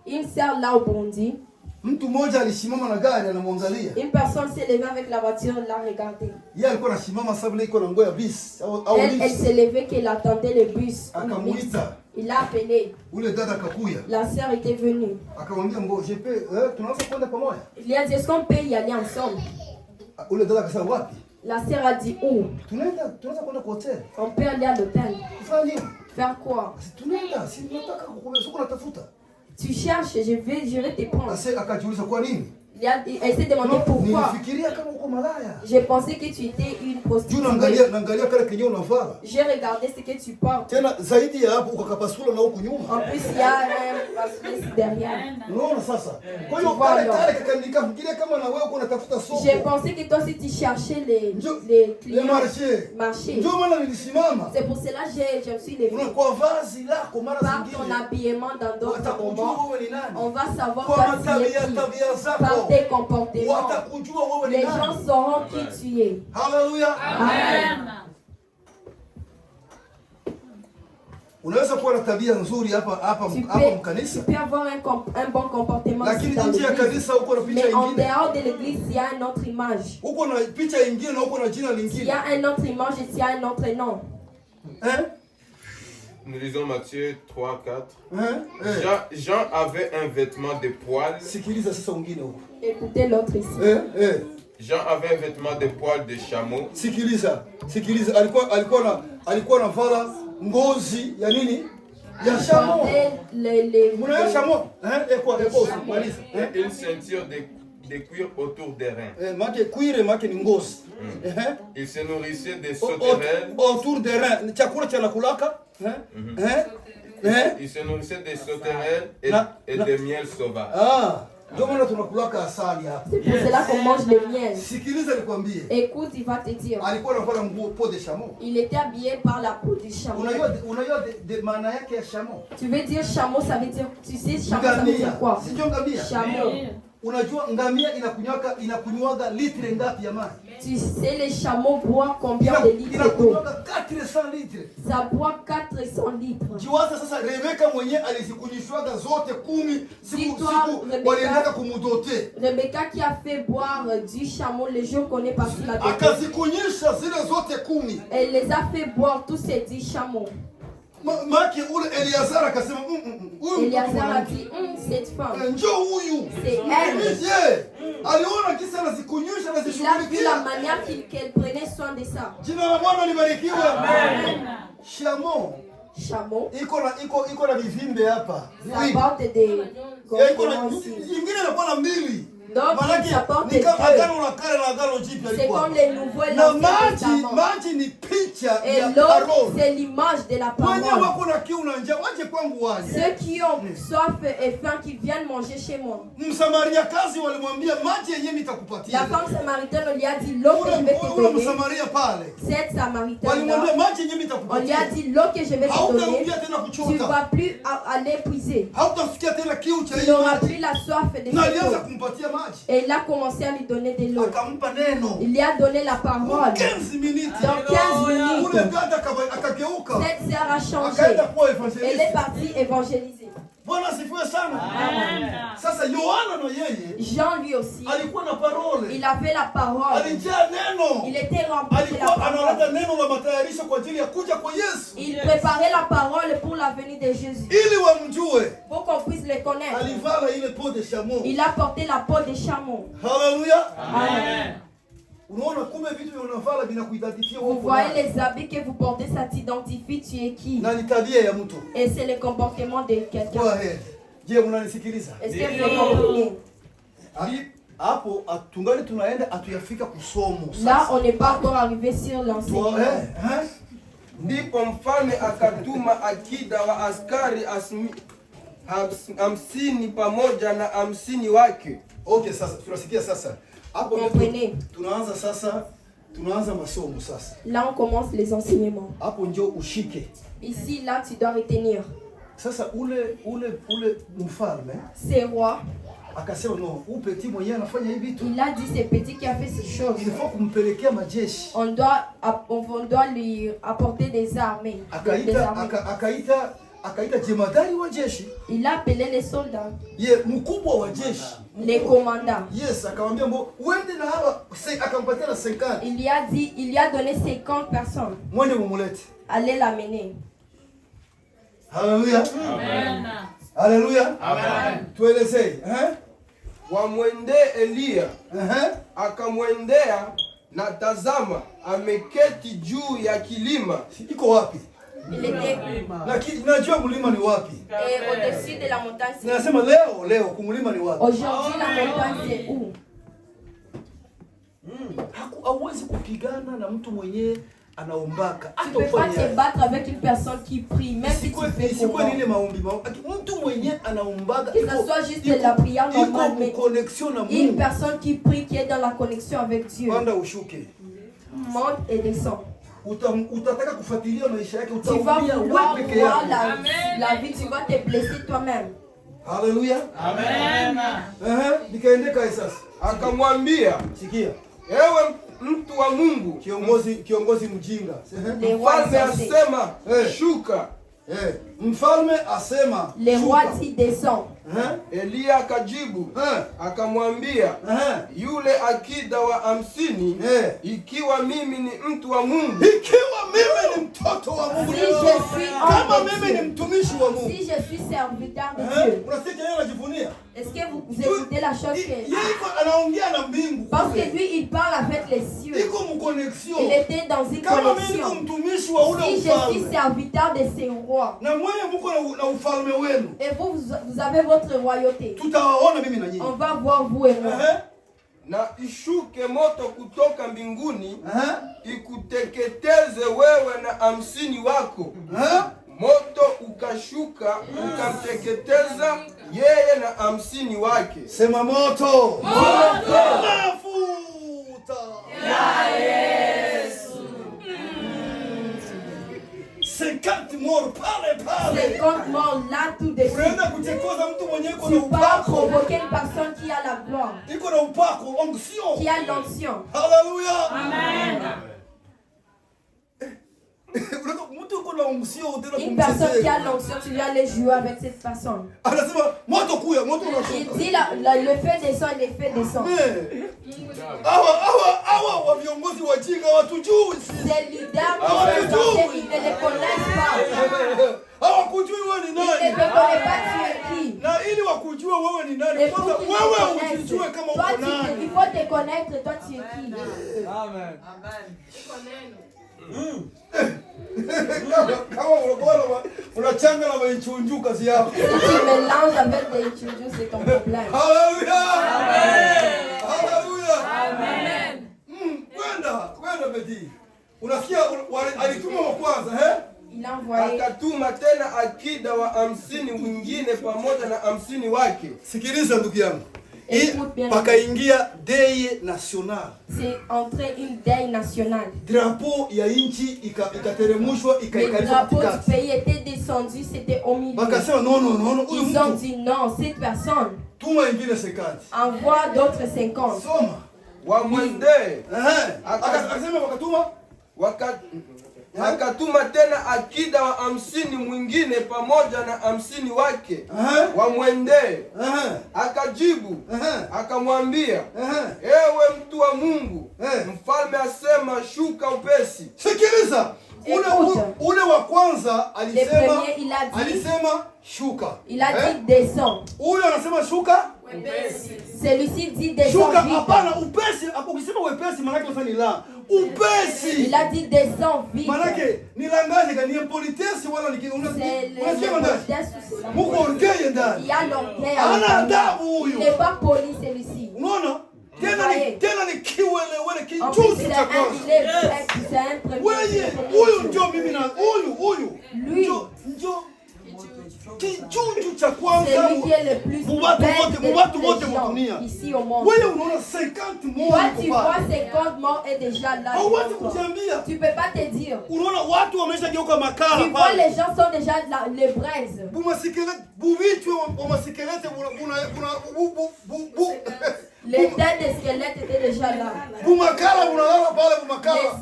Une sœur là au Burundi. Une personne s'est levée avec la voiture, l'a regardé. Elle s'est levée qu'elle attendait le bus. Il l'a appelé. La sœur était venue. Il a dit, est-ce qu'on peut y aller ensemble? La sœur a dit, où? On peut aller à l'hôtel. Faire quoi? Tu cherches, je vais te prendre. Elle s'est demandé pourquoi. J'ai pensé que tu étais une prostituée. J'ai regardé ce que tu portes. En plus, il y a un bracelet derrière. J'ai pensé que toi aussi tu cherchais les clients. Marché. C'est pour cela que je me suis levée. Par ton habillement dans d'autres moments, on va savoir par tes comportements. Les gens sauront qui tu es. Alléluia. Amen. Tu peux avoir un bon comportement dans l'église. Mais en dehors de l'église, il y a une autre image. Il y a une autre image et il y a un autre nom. Nous lisons Matthieu 3-4. Jean avait un vêtement de poils. Écoutez l'autre ici. Jean avait un vêtement de poils de chameau. Alikuwa anavala ngozi ya nini? Ya chameau. Muna chameau? Une ceinture de cuir autour des reins. Il se nourrissait de sauterelles. Autour des reins. Chakula cha nakulaka? Il se nourrissait de sauterelles et de miel sauvage. C'est pour cela qu'on mange le miel. Écoute, il va te dire. Il était habillé par la peau de chameau. Tu veux dire chameau, ça veut dire. Tu sais, chameau, ça veut dire quoi? Chameau. unajua ngamia inakunywaga litre ngapi ya maji? Tu sais les chameaux boivent combien de litres d'eau? 400 litres. Ça boit 400 litres. Jiwaza sasa Rebeka mwenyewe alizikunyishwaga zote 10 siku waliendaka kumudote. Rebecca qui a fait boire 10 chameaux le jour qu'on est parti là-bas. Akazikunyisha zile zote 10. Elle les a fait boire tous ces 10 chameaux. Maki ule Eliazar akasema Eliazar a dit cette femme. Njoo huyu. C'est elle. Aliona kisa anazikunyisha na Il a vu la manière qu'elle prenait soin de ça. Jina la Bwana libarikiwe. Amen. Chameau iko na vivimbe hapa. Ça porte des ingine inakuwa na mbili. Donc ça porte des c'est comme les nouveaux et l'ancien maji ni picha et l'eau c'est l'image de la parole. Ceux qui ont soif et faim qui viennent manger chez moi. La femme samaritaine lui a dit l'eau que je vais te donner. Cette samaritaine on lui a dit l'eau que je vais te donner. Tu ne vas plus aller puiser. Tu n'auras plus la soif de cette eau. Et il a commencé à lui donner de l'eau. Il lui a donné la parole. Dans 15 minutes, cette sœur a changé. Elle est partie évangéliser. Jean lui aussi, il avait la parole. Il était rempli de la parole. Il préparait la parole pour la venue de Jésus. Pour qu'on puisse le connaître. Il a porté la peau des chameaux. Alléluia. Amen. Vous voyez les habits que vous portez, ça t'identifie, tu es qui? Et c'est le comportement de quelqu'un. Est-ce que vous comprenez? Là, on n'est pas encore arrivé sur l'enseignement. Ndipo mfalme akatuma akida wa askari 50 pamoja na 50 wake. Okay, sasa tunasikia sasa. Hapo tunaanza masomo sasa. Là on commence les enseignements. Hapo ndio ushike. Ici là tu dois retenir. Sasa ule mfalme, c'est roi. Akasema no, petit mwenyewe anafanya hivi vitu. Il a dit c'est petit qui a fait ces choses. Il faut kumpelekea majeshi. On doit lui apporter des armées. Akaita jemadari wa jeshi. Il a appelé les soldats. Mkubwa wa jeshi. Les commandants. Yes, akamwambia uende na hawa, akampatia na 50. Il lui a donné 50 personnes. Mwende mumulete. Allez l'amener. Alléluia. Amen. Alléluia. Amen. Tuelezee, Wamwende Elia. Akamwendea na tazama ameketi juu ya kilima. Iko wapi? Il était najua mlima ni wapi? Au-dessus de la montagne. Nasema leo kumlima ni wapi? Aujourd'hui la montagne c'est où? Hauwezi kupigana na mtu mwenyewe anaombaka. Tu peux pas te battre avec une personne qui prie, même si tu fais comment. Mtu mwenyewe anaombaga. Que ça soit juste de la prière normale, mais une personne qui prie, qui est dans la connexion avec Dieu. Monte et descend. Utataka kufuatilia maisha yake, tu vas vouloir voir la vie, tu vas te blesser toi-même. Alléluia. Amen. Nikaendeka sasa. Akamwambia, sikia, ewe mtu wa Mungu, kiongozi mjinga. Mfalme asema, shuka. Mfalme asema, le roi dit descend. Elia akajibu akamwambia, yule akida wa 50, ikiwa mimi ni mtu wa Mungu, ikiwa mimi ni mtoto wa Mungu, kama mimi ni mtumishi wa Mungu, si je suis serviteur de Dieu, unasikia yeye anajivunia. Est-ce que vous écoutez la chose que anaongea na mbingu? Parce que lui il parle avec les cieux. Iko mu connexion. Il était dans une connexion. Si je suis serviteur de ces rois, na mwenye mko na ufalme wenu, et vous avez votre royauté, tutawaona mimi na nyinyi. On va voir vous et moi. Na ishuke moto kutoka mbinguni, ikuteketeze wewe na 50 wako. Moto ukashuka ukamteketeza yeye na 50 wake. Sema moto. Moto. Mafuta ya Yesu. 50 morts pale pale. 50 morts là tout de suite. Unaenda kutekoza mtu mwenye iko na Tu pars upako. provoquer une personne qui a la gloire, Iko na upako, onction. qui a l'onction. Hallelujah. Amen. Mtu iko na onction utenda Une personne qui a kumtetea. l'onction, tu dois aller jouer avec cette personne. Anasema moto kuya, moto Il unashuka. dit le feu descend, le feu descend. Hawa wa viongozi wajinga watujui sisi. Ces leaders qui ils ne les connaissent pas. Hawakujui wewe ni Ils ne te nani. connaissent pas tu es qui. Na ili wakujue wewe ni nani, Et pour kwanza qu'ils te wewe connaissent, ujijue kama toi, uko nani. il faut te connaître, toi tu es qui. Amen. Kama unachanga na maichunju kazi yako. Si tu mélanges avec des étudiants, c'est ton problème. Haleluya. Haleluya. Amen. Kwenda beti. Unasikia alituma wa kwanza, Il a envoyé. Akatuma tena akida wa 50 wengine pamoja na 50 wake. Sikiliza ndugu yangu. Pakaingia dei national. C'est entré une deuil nationale. Drapeau ya inchi ikateremushwa Le ikaikalishwa drapeau du katikati. pays était descendu, c'était au milieu. Bakasema no. Ils ont dit non, cette personne. Tuma ingine 50. Envoie d'autres 50. Soma. Wamwendee. Akasema wakatuma Akatuma tena akida wa 50 mwingine pamoja na 50 wake wamwendee. Akajibu akamwambia, ewe mtu wa Mungu, mfalme asema shuka upesi. Sikiliza, ule wa kwanza alisema shuka. Il a dit descends. Ule anasema shuka. Celui-ci dit descends Shuka vite. hapana, upesi. Ukisema wepesi maana yake ni la. Upesi. Il a dit descends vite. Maana yake ni langaje gani? Ni politesse wala ni unasikia ndani? Mungu ongee ndani. Il y a l'orgueil. Ana adabu huyu. Il n'est pas poli celui-ci. Unaona? Tena ni kiwelewele En plus, kijuzi cha kwanza. c'est un premier. Wewe huyu ndio mimi na huyu. Lui. Ndio kijuju cha kwanza. C'est lui qui est le plus Mubatu wote mudunia. ici au monde. Wewe unaona 50 morts. Toi tu vois 50 morts est déjà là. Hauwezi kujiambia. Tu peux pas te dire. Unaona watu wameshageuka makala Tu vois les gens sont déjà les braises. Les têtes des squelettes étaient déjà là. Les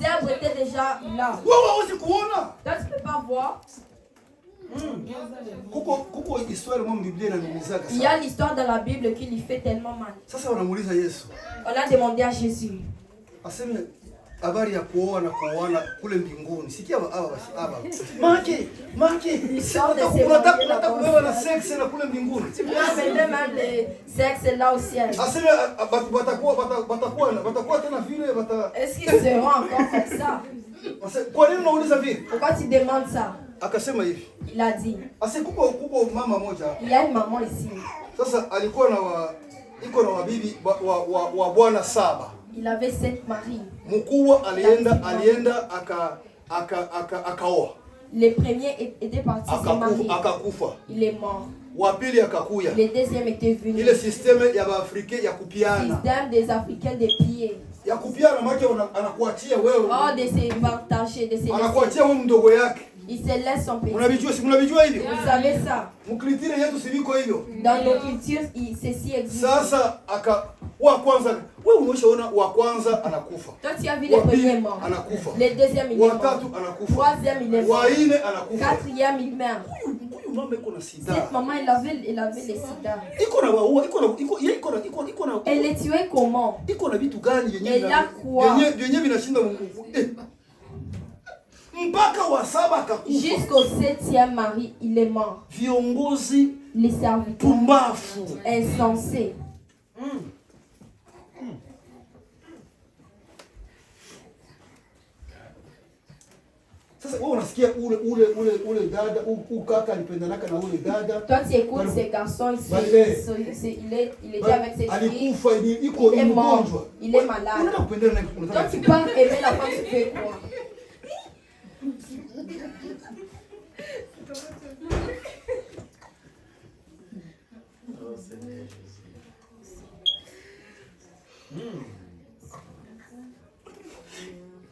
arbres étaient déjà là. Toi tu peux pas voir. Il y a l'histoire dans la Bible qui lui fait tellement mal. On a demandé à Jésus. Habari ya kuoana kule mbinguni. Sikia hapa. Maki. Unataka kuoa na sex na kule mbinguni. Tu peux amener même le sexe là au ciel. Aseme batakuwa tena vile Est-ce qu'ils seront encore comme ça? Kwa nini unauliza vile? Pourquoi tu demandes ça? Akasema hivi. Il a dit. Kuko mama moja. Il y a une maman ici. Sasa alikuwa iko na wabibi wa bwana 7. Il avait 7 maris. Mkubwa alienda akaoa. Le premier était parti se marier. Akakufa. Il est mort. Wa pili akakuya. Le deuxième était venu. Ile systeme ya Afrika ya kupiana. Système des Africains de piller. Ya kupiana maana anakuachia wewe. Oh, de se partager, de se laisser. Anakuachia wewe mdogo yake. Il se laisse son petit. Mnavijua hivyo? Vous savez ça? Mkulitire yetu siviko hivyo. Dans nos cultures, ceci existe. Sasa wa kwanza, wewe unaona wa kwanza anakufa. Toi tu as vu le premier mort. Anakufa. Le deuxième il est mort. Wa tatu anakufa. Troisième il est mort. Wa nne anakufa. Quatrième il meurt. Huyu mama iko na sida. Cette maman elle avait le sida. Iko na Elle est tuée comment? Iko na vitu gani yenyewe vinashinda mpaka wa 7 akakufa. Jusqu'au 7e mari, il est mort. Viongozi les serviteurs pumbafu insensés. Sasa wewe unasikia ule dada kaka alipendanaka na ule dada. Toi tu écoutes ces garçons ici, il était avec ses filles. Alikufa iko mgonjwa. Il est malade. Unataka kupendana na toi tu parles aimer la femme tu fais quoi?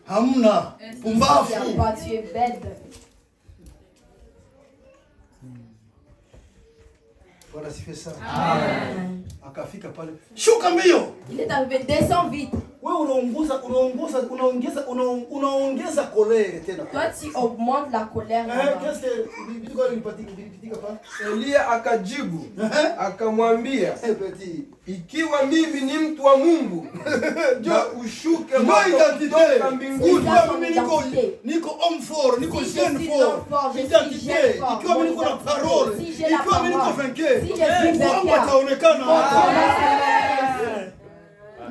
Hamna pumbafu. Tu es bête. Bwana sifiwe sana. Amen. Akafika pale. Shuka mbio. Il est arrivé, descend vite. Wewe unaongeza kolere tena. Toi tu augmentes la colère. Qu'est-ce que vitu gani vilipitika pale? Elia akajibu akamwambia, ikiwa mimi ni mtu wa Mungu, na ushuke kutoka mbinguni. Niko homme fort, niko jeune fort. Identité, ikiwa mimi niko na parole, ikiwa mimi niko vainqueur, Mungu ataonekana.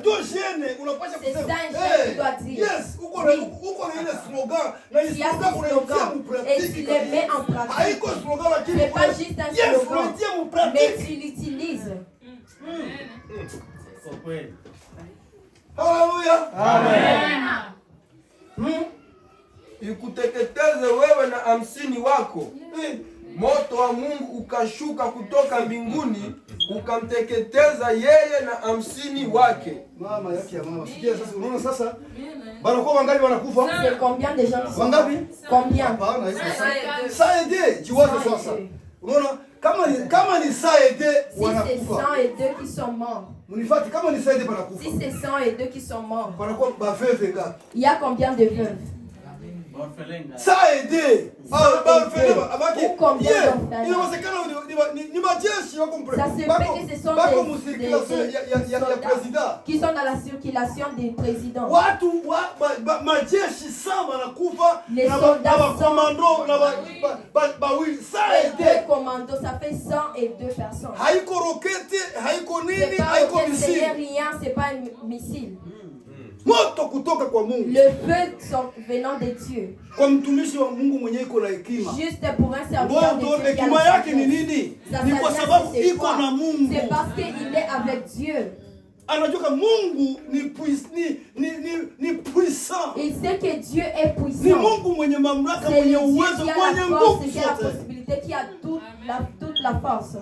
Ndio jeune unapaswa kusema. Yes, uko na ile slogan, na ile slogan unayotia mu pratique. Haiko slogan lakini c'est pas juste un slogan, mais tu l'utilises. Hallelujah. Amen. Ikuteketeze wewe na 50 wako. Moto wa Mungu ukashuka kutoka mbinguni ukamteketeza yeye na 50 wake. Mama yake ya mama. Sikia sasa, unaona sasa? Banakuwa wangapi wanakufa? C'est combien de gens qui sont wangapi? Combien? Hapana, ça aide. Jiwaze sasa. Unaona? Kama ni ça aide wanakufa. Si c'est 102 qui sont morts. Munifati kama ni ça aide wanakufa. Si c'est 102 qui sont morts. Wanakuwa baveuve ngapi? Il y a combien de veuves? Ça aide. Ça se fait que ce sont des soldats qui sont dans la circulation des présidents. Les soldats sont deux commandos, ça fait 102 personnes. C'est pas rien, c'est pas un missile. Moto kutoka kwa Mungu. Le feu venant de Dieu. Kwa mtumishi wa Mungu mwenye iko na hekima. Juste pour un serviteur de Dieu. Hekima yake ni nini? Ni kwa sababu iko na Mungu. C'est parce qu'il est avec Dieu. Anajua Mungu ni puissant. Il sait que Dieu est puissant. Ni Mungu mwenye mamlaka, mwenye uwezo, mwenye nguvu. C'est la possibilité qui a toute la force.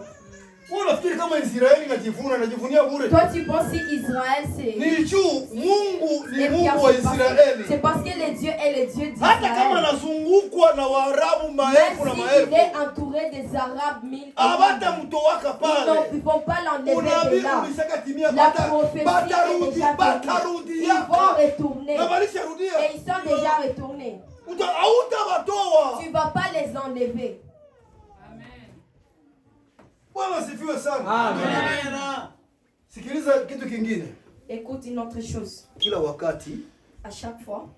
Unafikiri kama Israeli anajivunia bure? Toi tu penses si Israël c'est ni juu Mungu ni Mungu wa Israeli. C'est parce que le Dieu est le Dieu d'Israël. Hata kama anazungukwa na Waarabu maelfu na maelfu. Il est entouré des Arabes 1000. Hata mtowaka pale. Ils ne vont pas l'enlever de là. La prophétie est déjà finie. Ils vont retourner. Et ils sont déjà retournés. Tu ne vas pas les enlever. Bwana sifiwe sana. Amen. Sikiliza kitu kingine. Écoute une autre chose. Kila wakati, à chaque fois,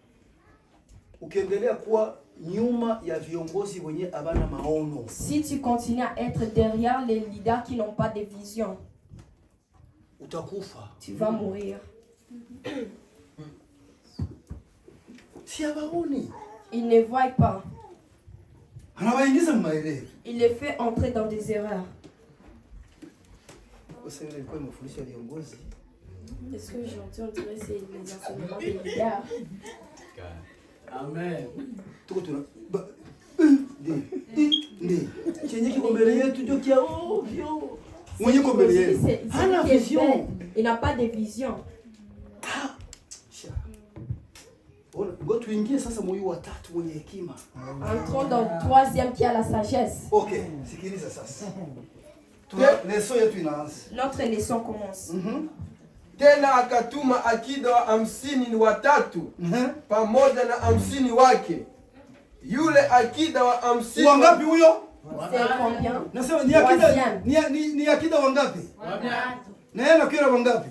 ukiendelea kuwa nyuma ya viongozi wenye abana maono. Si tu continues à être derrière les leaders qui n'ont pas de vision, utakufa. Tu vas mourir. Si abaoni. Ils ne voient pas. Anawaingiza mmaelezo. Il les fait entrer dans des erreurs. Est-ce que j'entends dire c'est les enseignements des leaders? Amen. Il n'a pas de vision. Entrons dans le troisième qui a la sagesse. Ok, sikiliza sasa. Notre leçon commence. Tena akatuma akida wa 53 pamoja na 50 wake. Yule akida wa 50 wangapi huyo? C'est combien? Nasema ni akida wangapi? Na yeye anakwenda wangapi?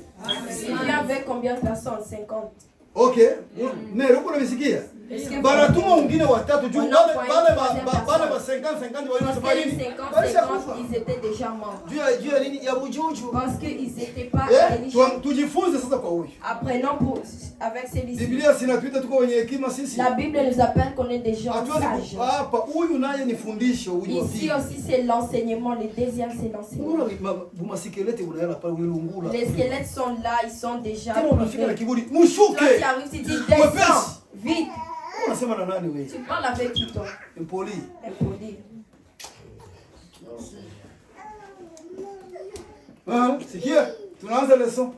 Il y avait combien de personnes? 50. Okay. Mais uko unasikia? Baratuma wengine watatu juu bale ba 50 ils étaient déjà morts. Dieu nini ya bujuju? Parce que ils étaient pas tujifunze sasa kwa huyu. Apprenons avec ces lycées. Biblia sinatuita tuko wenye hekima sisi. La Bible nous appelle qu'on est des gens sages. Hapa huyu naye ni fundisho huyu wa Ici aussi c'est l'enseignement, le deuxième c'est l'enseignement. Les squelettes sont là, ils sont déjà Mushuke. Toi tu arrives, tu dis descends, vite. Unasema na nani wewe? Tu parles avec qui toi? Impoli. Impoli. Sikia, tunaanza leson.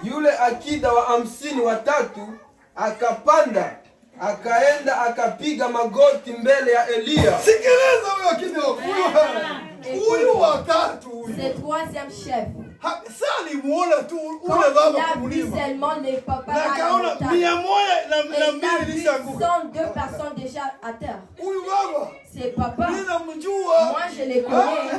Yule akida wa 53 akapanda, akaenda akapiga magoti mbele ya Elia. Sikiliza huyo akida huyu watatu C'est troisième chef. Sasa alimuona tu Quand ule baba il a vu kumlima. seulement les papas Na à la kaona montagne. 102 Et ilishaanguka. 102 personnes déjà à terre. Huyu baba C'est papa. ninamjua. Moi je les connais.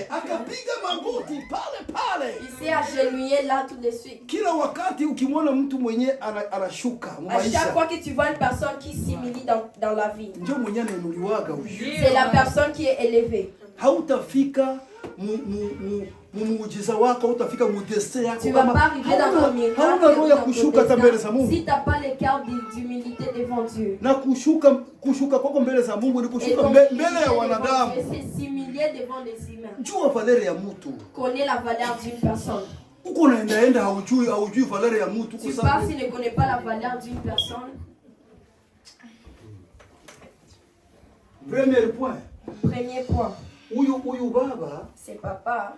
Akapiga magoti pale. Il s'est agenouillé là tout de suite. Kila wakati ukimwona mtu mwenye anashuka À chaque fois que tu vois une personne qui s'humilie dans la vie, ndio mwenye anainuliwaga huyu. c'est la personne qui est élevée. Hautafika muujiza wako, hautafika mudeste yako. Tu vas pas arriver dans ton miracle. Hauna roho ya kushuka hata mbele za Mungu. Si tu n'as pas le cœur d'humilité devant Dieu. Na kushuka kwako mbele za Mungu ni kushuka mbele ya wanadamu. C'est s'humilier devant les humains. Jua valeur ya mtu. Connais la valeur d'une personne. Uko unaenda haujui valeur ya mtu. Tu pars si ne connais pas la valeur d'une personne. Premier point. Premier point. Huyu baba, c'est papa.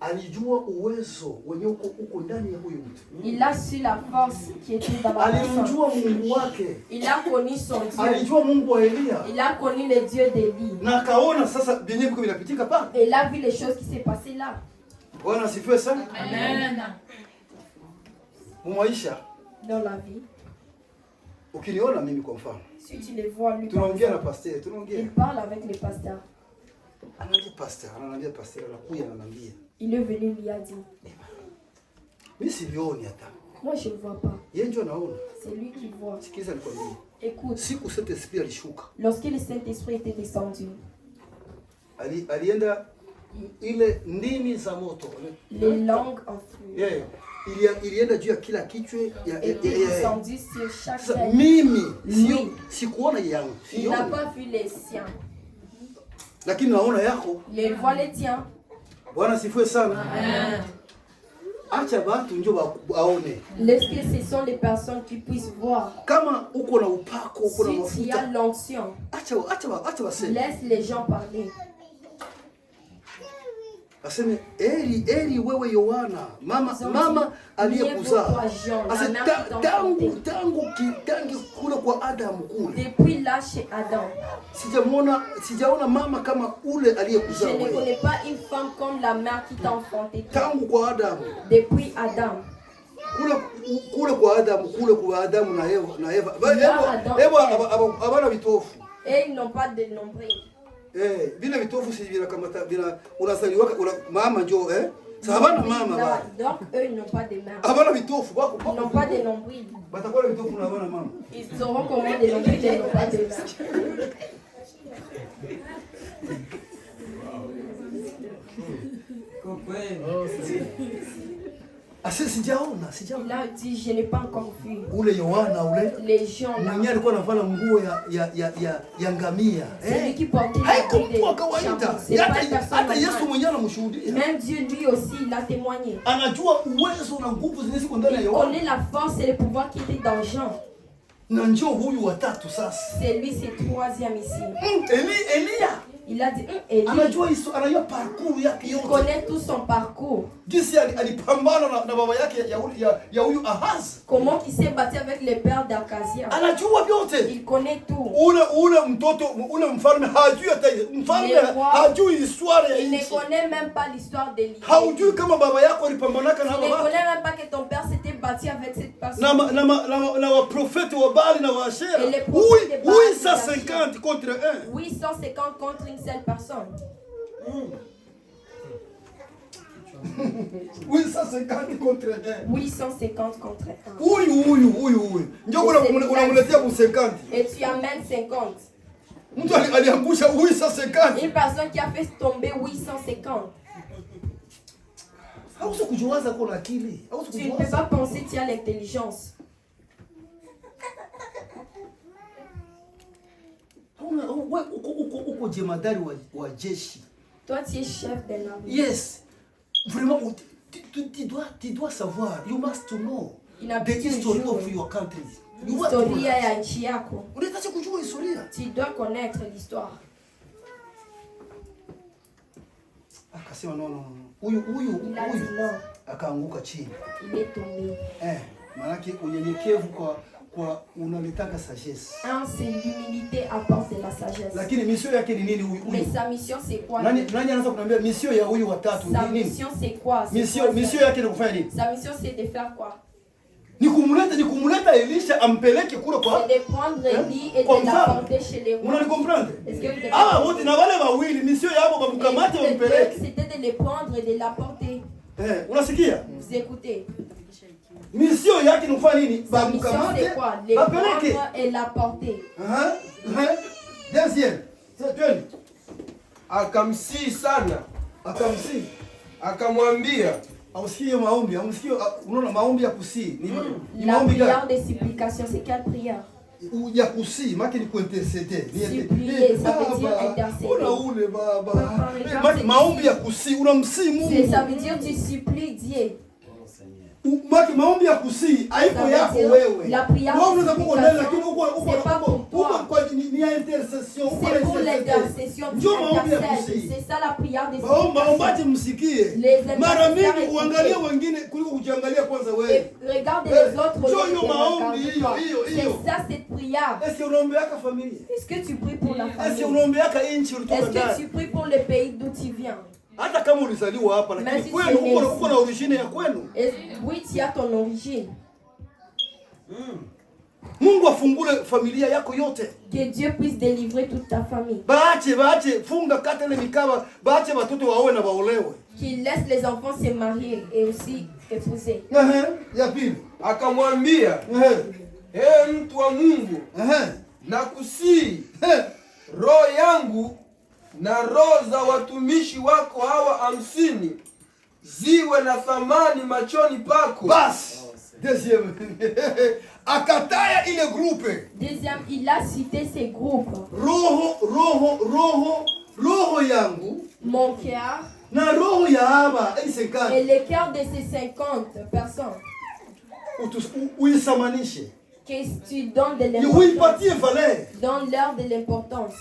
Alijua uwezo wenye uko ndani ya huyu mtu. Il a su la force qui était dans la personne. Alimjua Mungu wake. Il a connu son Dieu. Alijua Mungu wa Elia. Il a connu le Dieu d'Élie. Na kaona sasa binye biko vinapitika pa. Et il a vu les choses qui s'est passées là. Bwana asifiwe sana. Amen. Maisha. Dans la vie. Ukiniona mimi kwa mfano. Si tu les vois lui. Tunaongea na pasteur, tunaongea. Il parle avec les pasteurs. Ananiambia pasteur anakuja ananiambia. Il est venu, il a dit. Mimi sivioni hata. Moi je ne vois pas. Yeye ndio anaona. C'est lui qui voit. Sikiza nikwambie. Écoute. Siku cet esprit alishuka. Lorsque le Saint-Esprit était descendu. Alienda ile ndimi za moto. Les langues en feu. Yeah. Ilienda juu ya kila kichwa ya descendu sur chaque tête. Mimi sikuona yangu. Il n'a pas vu les siens. Lakini naona yako. Il voit les tiens. Bwana sifiwe sana. Amen. Acha watu ndio waone. Laisse que ce sont les personnes qui puissent voir. Kama uko na upako, uko na mafuta. Si il y a l'onction. Acha waseme. Laisse les gens parler. Aseme Eli wewe Yohana mama aliyekuzaa. Ase tangu kule kwa Adam kule. Depuis là chez Adam. Sijaona mama kama ule aliyekuzaa. Je ne connais pas une femme comme la mère qui t'a enfanté. Tangu kwa Adam. Depuis Adam. Kule kwa Adam na Eva. Abana bitofu. Et ils n'ont pas de nombril. Bila vitofu si bila kamata bila unasaliwa mama njoo sabana mama ba. Donc eux ils n'ont pas de mère. Abana vitofu bako. Ils n'ont pas de nombril. Batakuwa na vitofu na abana mama. Ils sauront comment de nombril ils n'ont pas de mère. Sijaona. Il a dit je n'ai pas encore vu. Ule Yohana ule. Les gens là. Mwenye alikuwa anavaa nguo ya ngamia. C'est lui qui portait haikuwa kawaida. Hata Yesu mwenyewe anamshuhudia. Même Dieu lui aussi il a témoigné. Anajua uwezo na nguvu zilizo ndani ya Yohana. Il connaît la force et le pouvoir qui était dans Jean. Na njoo huyu watatu sasa. C'est lui, c'est troisième ici. Elia. Il a dit Élie. Anajua parcours yake yote. Il connaît tout son parcours. Jinsi alipambana na baba yake ya huyu Ahaz. Comment il s'est battu avec le père d'Akazia. Anajua vyote. Il connaît tout. Ule mtoto ule mfalme hajui hata mfalme hajui histoire ya il ne connaît même pas l'histoire d'Élie. Hajui kama baba yako alipambanaka na baba. Il ne connaît même pas que ton père s'était battu avec cette personne. Na wa prophète wa Baal na wa Ashera. Oui, 150 contre 1. 850 contre une seule personne. 850 contre 1. 850 contre 1. Huyu. Ndio unamletea ku 50. Et tu amènes 50. Mtu aliangusha 850. Une personne qui a fait tomber 850. Hauwezi kujiwaza kwa akili. Tu ne peux pas penser, tu as l'intelligence. Uko jemadari wa jeshi. Toi tu es chef de l'armée. Yes. Vraiment tu dois savoir. You must know the history of your country. Historia ya nchi yako. Unataka kujua historia. Tu dois connaître l'histoire. Akasema no. Huyu akaanguka chini. Il est tombé. Maana unyenyekevu kwa unaletaka sagesse. Un, c'est l'humilité apporte de la sagesse. Lakini mission yake ni nini huyu? Mais sa mission c'est quoi? Nani anaanza kuniambia mission ya huyu watatu sa ni nini? Mission c'est quoi? Mission yake ni kufanya nini? Sa mission c'est de faire quoi? Ni kumuleta Elisha ampeleke kule kwa. C'est de prendre Élie et de l'apporter chez les rois. Unanikomprendre? Est-ce que vous avez wote na wale wawili mission yao bamukamate wampeleke. C'était de les prendre et de l'apporter. Unasikia? Vous écoutez? Mission yake ni kufanya nini? Sa mission c'est quoi? Les prendre et l'apporter. Deuxième. C'est twende. Akamsihi sana. Akamsihi. Akamwambia. Ausikie maombi, ausikie unaona maombi ya kusii. Ni la prière de supplication, c'est quelle prière? Ya kusii, maki ni kuinterceder. Supplier, ça veut dire intercéder. Ule baba. Maombi ya kusii, unamsii Mungu. Ça veut dire tu supplies Dieu. Maki maombi ya kusii haiko yako wewe. La prière de supplication, c'est pas pour toi. Ni ya intercession. C'est pour l'intercession. C'est ça la prière de supplication. Maombaji msikie. Mara mingi uangalie wengine kuliko kujiangalia kwanza wewe. Regarde les autres. C'est ça cette prière. Est-ce que unaombeaka familia? Est-ce que tu pries pour la famille? Est-ce que unaombeaka nchi ulitoka ndani? Est-ce que tu pries pour le pays d'où tu viens? Hata kama ulizaliwa hapa lakini kwenu uko na origine ya kwenu. Oui, tu as ton origine. Mungu afungule familia yako yote. Que Dieu puisse délivrer toute ta famille. Baache funga kata ile mikaba, baache watoto waoe na waolewe. Qu'il laisse les enfants se marier et aussi épouser. Ya pili, akamwambia, mtu wa Mungu, nakusihi roho yangu na roho za watumishi wako hawa 50 ziwe na thamani machoni pako. Bas. Deuxième. Akataya ile groupe. Deuxième, il a cité ces groupes. Roho yangu. Mon cœur. Na roho ya haba 50. Et le cœur de ces 50 personnes. Uisamanishe. Que tu donnes de l'importance. Donne-leur de l'importance.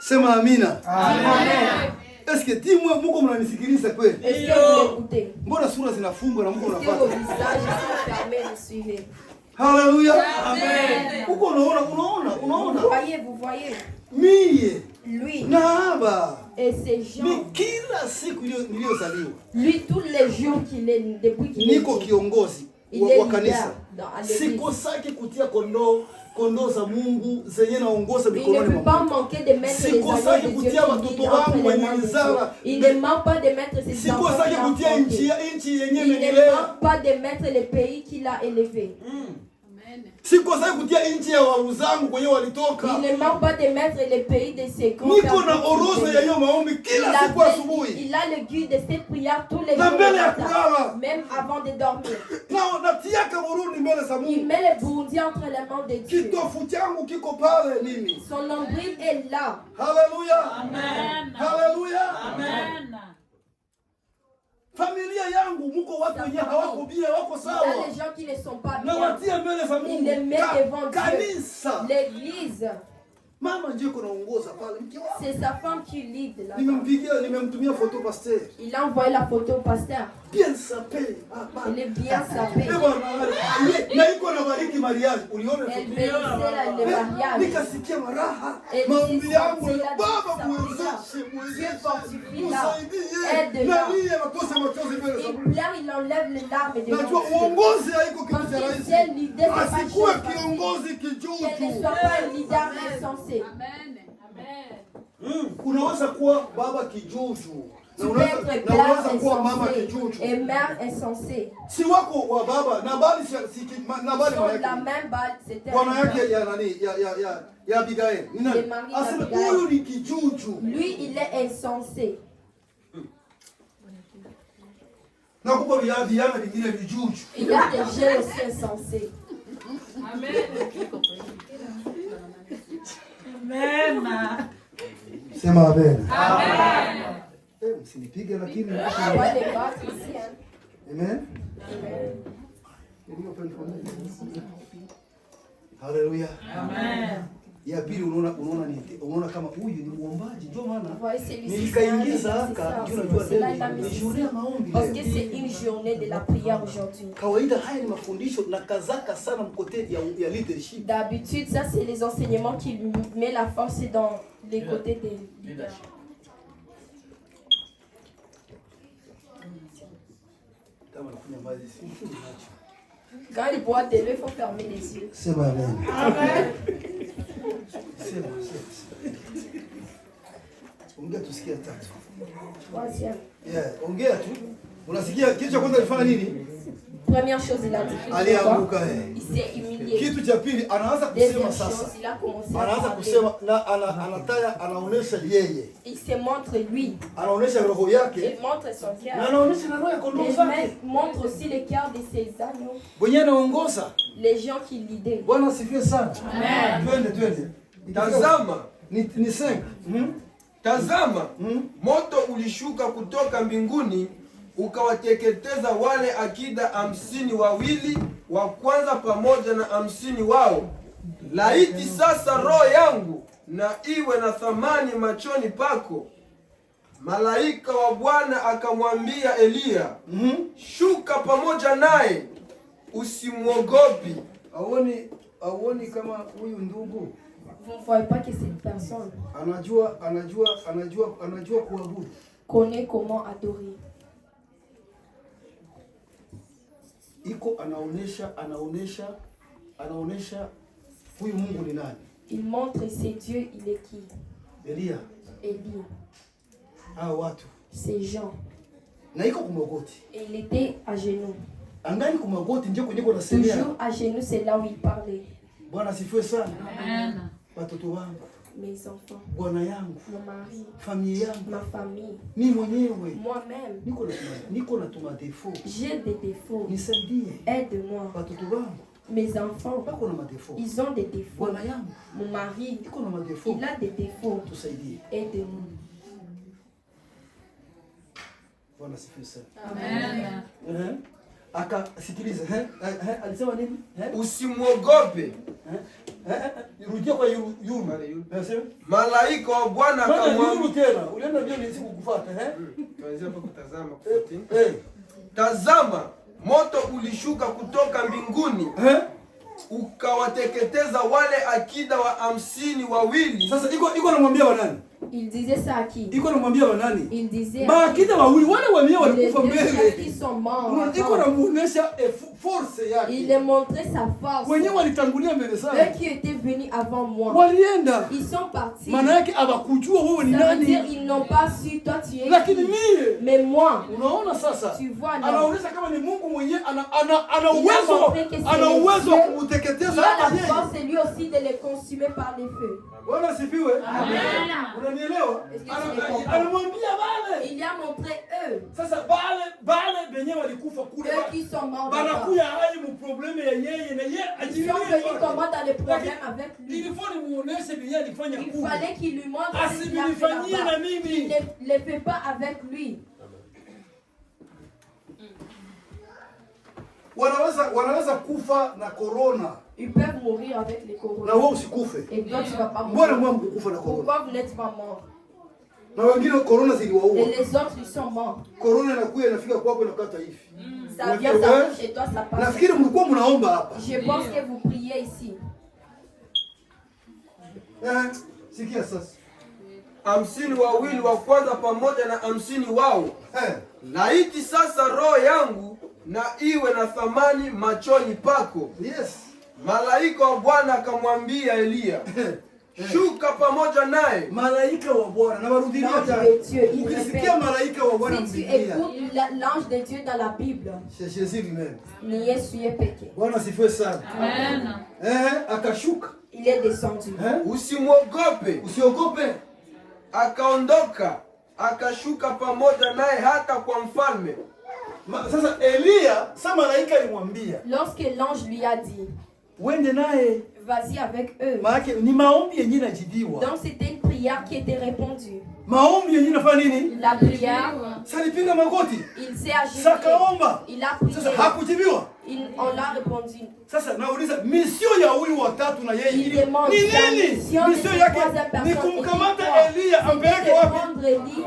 Sema amina. Amen. Est-ce que timwe mko mnanisikiliza kweli? Est-ce que vous m'écoutez? Mbona sura zinafungwa na mko unafuata? Est-ce que vos visages sont fermés, vous suivez? Hallelujah. Amen. Uko unaona. Vous voyez. Mie. Lui. Naba. Et ces gens. Ni kila siku niliyozaliwa. Lui tous les jours depuis qu'il est. Niko kiongozi wa kanisa. Sikosaki kutia kondoo za Mungu zenye naongoza mikononi mwangu. Il ne peut pas manquer de mettre les agneaux de Dieu il ne manque pas de mettre ses enfants. Il ne manque pas de mettre les pays qu'il a élevés. Sikosaki kutia nchi ya wauzangu kwenye walitoka. Il ne manque pas de mettre les pays de ses grands. Niko na orodha ya hiyo maombi kila siku asubuhi. Il a le guide de cette prière tous les jours. Même avant de dormir. Natia kaburuni mbele za Mungu. Il met les Burundis entre les mains de Dieu. Kitofu changu kiko pale mimi. Son nombril est là. Hallelujah. Amen. Hallelujah. Amen. Familia yangu muko watu wenye hawako bia wako sawa. Il y a les gens qui ne sont pas bien. Na watia mbele za Mungu. Il les met devant Dieu. Kanisa. L'église. Mama ndio kunaongoza pale mke wako. C'est sa femme qui lead là. Nimemtumia photo pasteur. Il a envoyé la photo au pasteur. Bien sapé. Elle est bien sapée. Na iko na bariki mariage. Uliona elle bénissait le mariage. Nikasikia maraha. Maombi yangu baba muwezeshe. Dieu fortifie là. Aide là. Il pleure, il enlève les larmes de Najua uongozi haiko kitu cha rahisi. Asikuwe kiongozi kijuju. Qu'elle ne soit pas un leader insensé. Amen. Amen. Unaweza kuwa baba kijuju. Tu peux être père insensé et mère insensée. Si wako wa baba na bali la même balle, c'était bwana yake ya nani ya Abigail. Asema huyu ni kijuju. Lui il est insensé. Na kuko vijana vingine vijuju. Il y a des gens aussi insensés. Amen. Amen. Sema amen. Amen. Msinipige lakini Amen. Hallelujah. Amen. ya pili unaona kama huyu ni muombaji, ndio maana nilikaingiza haka ndio unajua ni journée ya maombi, parce que c'est une journée de la prière aujourd'hui. Kawaida haya ni mafundisho na kazaka sana mkote ya leadership. D'habitude ça c'est les enseignements qui met la force dans les côtés des leaders. Quand il boit de l'eau, il faut fermer les yeux. C'est bon. Amen. C'est bon. Ongea tusikia tatu. Troisième. Ongea tu. Unasikia kitu cha kwanza alifanya nini? Première chose il a dit. Alianguka. Il s'est humilié. Kitu cha pili anaanza kusema sasa. Anaanza kusema na anataya anaonesha yeye. Il se montre lui. Anaonesha roho yake. Il montre son cœur. Na anaonesha na roho ya kondoo zake. Il montre aussi le cœur de ses agneaux. Bwenye anaongoza. Les gens qui l'ident. Bwana asifiwe sana. Amen. Twende. Tazama. Ni 5. Tazama, moto ulishuka kutoka mbinguni ukawateketeza wale akida 52 wa kwanza pamoja na 50 wao. Laiti sasa roho yangu na iwe na thamani machoni pako. Malaika wa Bwana akamwambia Eliya, shuka pamoja naye, usimwogopi. Auoni kama huyu ndugu Vous ne voyez pas que cette personne anajua kuabudu, connaît comment adorer. Iko anaonesha huyu Mungu ni nani? Il montre c'est Dieu, il est qui? Elia. Élie. Watu. Ces gens. Na iko kumagoti. Et il était à genoux. Angali kumagoti ndio kwenye nasemea. Toujours à genoux, c'est là où il parlait. Bwana sifiwe sana. Amen. Watoto wangu. Mes enfants. Bwana yangu. Mon mari. Familia yangu. Ma famille. Mimi mwenyewe. Moi-même. Niko na tuma défaut. J'ai des défauts. Nisaidie. Aide-moi. Watoto wangu. Mes enfants, bako na madefo. Ils ont des défauts. Bwana yangu. Mon mari, iko na madefo. Il a des défauts. Tusaidie. Aide-nous. Bwana sifiwe sana. Amen. Akasikiliza alisema nini? Usimwogope. Rudia kwa yuru. Malaika wa Bwana akamwambia tena. Ulienda ndio ni siku kufuata tuanze hapo kutazama Tazama, moto ulishuka kutoka mbinguni. Ukawateketeza wale akida wa 52. Sasa iko anamwambia wa nani? Il disait ça à qui? Iko anamwambia wa nani? Il disait akida wawili wale wamia walikufa mbele. Ils sont morts. Iko anamuonesha force yake. Il a montré sa force. Wenyewe walitangulia mbele sana. Eux qui étaient venus avant moi. Walienda. Ils sont partis. Maana yake abakujua wewe ni nani? Ça veut dire ils n'ont pas su toi tu es. Lakini mie. Mais moi. Unaona sasa? Tu vois là. Anaonyesha kama ni Mungu mwenyewe ana uwezo wa kuteketeza hata yeye. C'est lui aussi de les consumer par les feux. Bwana sifiwe. Amen. Unanielewa? Anamwambia wale. Il a montré eux. Sasa wale benye walikufa kule. Eux qui sont morts. Banakuya hali mu probleme ya yeye na yeye ajirie. Ils sont venus comment dans les problèmes avec lui. Il faut lui muoneshe benye alifanya kule. Il fallait qu'il lui montre ce qu'il a fait là-bas. Il ne le fait pas avec lui. Wanaweza kufa na corona. Ils peuvent mourir avec les corona. Na wewe usikufe. Et toi tu vas pas mourir. Mbona mwa mkufa na corona? Pourquoi vous n'êtes pas mort? Na wengine corona ziliwaua. Et les autres ils sont morts. Corona inakuja inafika kwako inakata hivi. Ça vient ça chez toi ça passe. Nafikiri mlikuwa mnaomba hapa. Je pense que vous priez ici. Sikia sasa. 52 wa kwanza pamoja na 50 wao. Laiti sasa roho yangu na iwe na thamani machoni pako. Yes. Malaika wa Bwana akamwambia Eliya, shuka pamoja naye. Malaika wa Bwana na warudilia tena. Ukisikia malaika wa Bwana si tu écoutes l'ange de Dieu dans la Bible, c'est Jésus lui-même. Ni Yesu yeye pekee. Bwana sifiwe sana. Amen. Akashuka. Il est descendu. Usimwogope. Usiogope. Akaondoka, akashuka pamoja naye hata kwa mfalme. Sasa Eliya, sa malaika alimwambia. Lorsque l'ange lui a dit, wende naye. Vas-y avec eux. Maana ni maombi yenyewe inajibiwa. Donc c'était une prière qui était répondue. Maombi yenyewe inafanya nini? La prière. Salipiga magoti. Il s'est agité. Sakaomba. Il a prié. Sasa hakujibiwa. On l'a répondu. Sasa nauliza mission ya huyu watatu na yeye Il demande ni nini? Mission yake ni kumkamata Elia ampeleke wapi?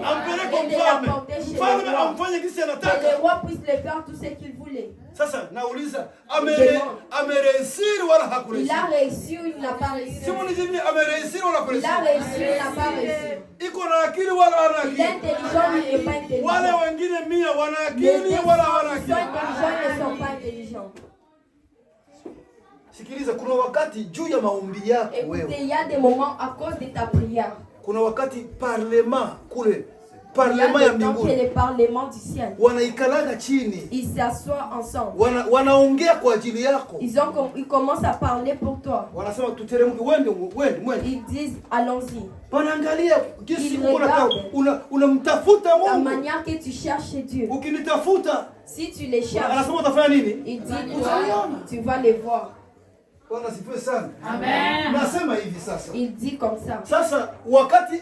Ampeleke mfalme. Mfalme amfanye kisi Que anataka. le roi puisse le faire tout ce qu'il voulait. Sasa nauliza amerehisiri wala Il hakurehisiri? a réussi ou il n'a pas réussi? Si mnijibu amerehisiri wala Il a hakurehisiri? réussi ou il n'a pas réussi? Iko na akili wala hana Il est akili? intelligent ou il n'est pas intelligent? Wale wengine 100 wana Les akili wala hawana personnes qui sont akili? intelligents ne sont pas intelligents. Sikiliza, kuna wakati juu ya maombi yako Écoutez, wewe. il y a des moments à cause de ta prière. Kuna wakati parlement kule, Il y parlement a ya des temps que mbinguni le parlement du ciel, wanaikalaga chini, ils s'assoient ensemble. wanaongea kwa ajili yako. Ils commencent à parler pour toi. Wanasema tuteremke, wende. Ils disent allons-y. Wanaangalia jinsi Il unamtafuta La Mungu. manière que tu cherches Dieu. Ukinitafuta, Si tu les cherches, anasema utafanya nini? il dit tu vas les voir. Bwana sifiwe sana. Amen. Nasema hivi sasa. Il dit comme ça. Sasa wakati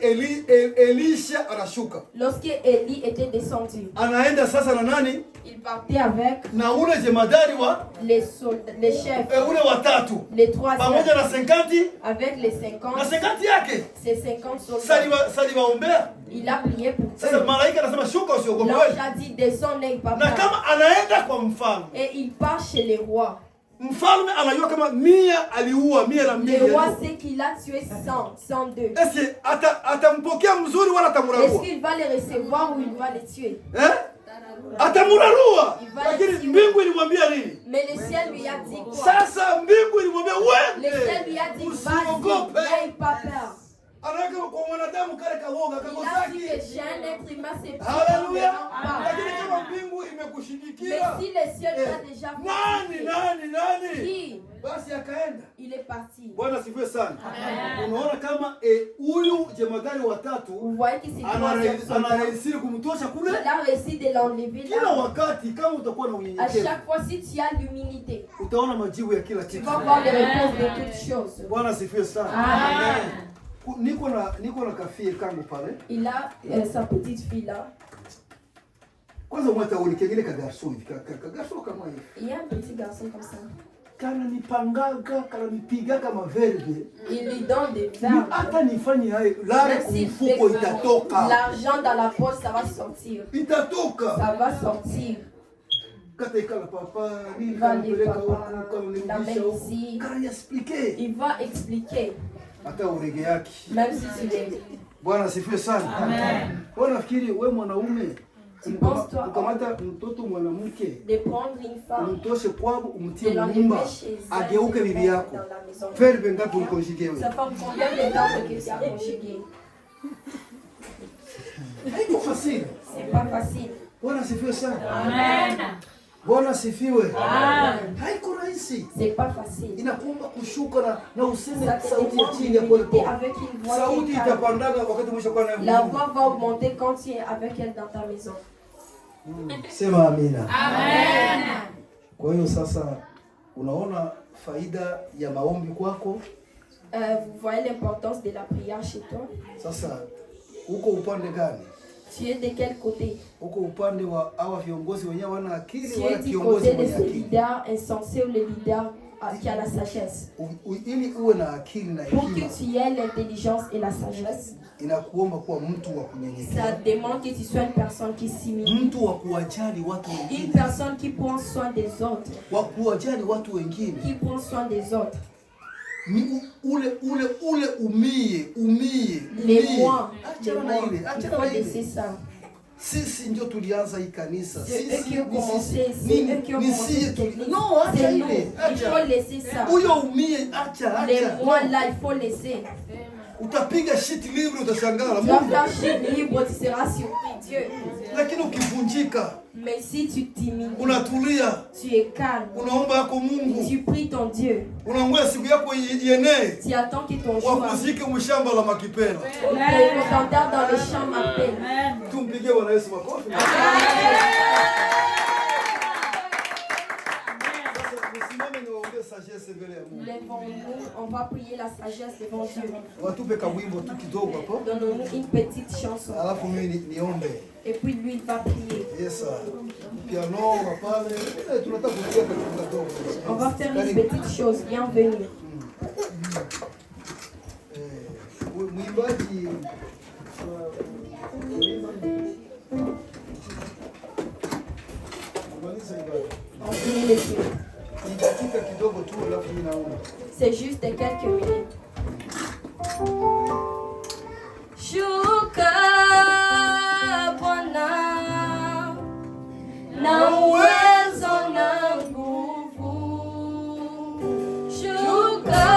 Elisha anashuka, Lorsque Élie était descendu, anaenda sasa na nani? il partait avec Na ule jemadari wa les soldats, les chefs, ule watatu les trois pamoja chefs, na 50 avec les na 50, 50 yake. ces 50 soldats. Saliwaombea. Il a prié pour Sasa eux. malaika anasema shuka, usiogope L'ange wewe. a dit descends, n'aie pas Na peur. kama anaenda kwa mfalme, Et il part chez les rois. mfalme anajua kama 100 aliua 102. Le roi sait qu'il a tué 100, 102. Est-ce atampokea mzuri wala Est-ce atamurarua? qu'il va les recevoir ou il va les tuer? Atamurarua. Il va Lakini les tuer. mbingu ilimwambia nini? Mais le ciel lui a dit quoi? Sasa mbingu ilimwambia Le ciel wewe lui a dit usiogope. vas-y, n'aie pas peur. Anaweka kwa mwanadamu kale kawoga Il a su kakosaki. que chez un être humain c'est Haleluya. pas. Lakini kama mbingu Mais imekushidikia, si le ciel t'a déjà nani? qui? Basi akaenda. Il est parti. Bwana sifiwe sana. Unaona kama huyu jemadari watatu Vous voyez que c'est troisième soldat. anarehisiri kumtosha kule. Il a réussi de l'enlever Kila là. wakati kama utakuwa na À unyenyekevu, chaque fois, si tu as l'humilité, utaona majibu ya kila tu kitu. vas voir les réponses de toutes choses. Bwana sifiwe sana. Amen. Niko na kafie kangu pale. Il a sa petite fille là. Kwanza mwata uli kengele ka garso hivi, ka garso kama hivi. Il y a un petit garçon comme ça. Kana nipangaga, kana nipiga kama verbe. Il lui donne des Ni verbes. hata nifanye hayo, lare Même s'il fait kumfuko itatoka. l'argent dans la poche, ça va sortir. Itatoka. Ça va sortir. Kata ikala papa, nini Il va kana aller peleka papa, huku, kana il nirudisha l'amène huku. ici. Kana explique. Il va expliquer, Hata urege yake. même si tu l'es. Bwana sifiwe sana. Amen. Wewe nafikiri wewe mwanaume penses toi, ukamata mtoto mwanamke De prendre une femme, umtoshe kwabo umtie de mumba l'enlever chez elle, ageuke de bibi mettre yako. dans la maison. Verbe ngapi ulikonjige wewe? Ça fait combien de temps que tu as conjugué? Haiko fasili. C'est pas facile. Bwana sifiwe sana. Amen. Bwana sifiwe. Amen. Haiko rahisi. C'est pas facile. Inakuomba kushuka na useme Ça te sauti ya demande chini ya pole d'humilité pole. avec une voix Sauti qui calme. itapandaga wakati mwishokuwa nayo. La voix va augmenter quand tu es avec elle dans ta maison. Sema amina. Amen. Kwa hiyo sasa unaona faida ya maombi kwako. Vous voyez l'importance de la prière chez toi? Sasa uko upande gani? Tu es de quel côté? Uko upande wa hawa viongozi wenyewe wana akili Tu wala es du kiongozi côté de mwenye ce akili? leader insensé ou le leader qui a la sagesse? Ili uwe na akili na Pour que hekima, tu aies l'intelligence et la sagesse, inakuomba kuwa mtu wa ça kunyenyekea, demande que tu sois une personne qui s'humilie, mtu wa kuwajali watu une wengine, personne qui prend soin des autres, wa kuwajali watu wengine. qui prend soin des autres. Ni ule umie. Les moi, Achana na ile, il achana faut na laisser ile. ça. Sisi ndio tulianza hii kanisa. C'est eux qui ont Ni commencé, sisi. c'est eux qui ont Ni commencé sisi cette tuli. église. No, acha C'est nous, ile. il faut laisser ça. Huyo umie, acha. Les moi là, il faut laisser. Utapiga shit libre utashangaa Tu vas Mungu. faire chute libre, tu seras surpris, Dieu. Lakini ukivunjika, Mais si tu t'humilies, unatulia, tu es calme, unaomba yako Mungu, tu pries ton Dieu, unangoja siku yako ienee, tu attends que ton jour arrive. wakuzike mshamba la Makipela. Les contendeurs dans le champ m'appellent. Amen. Tumpigie Bwana Yesu makofi. Sasa nisimame niwaombee Lèvons-nous, on va prier la sagesse devant Dieu. Donne-nous une petite chanson. Et puis lui il va prier. On va faire une petite chose. Bienvenue. On finit les films. C'est juste quelques minutes. Shuka Bwana na uwezo na nguvu. Shuka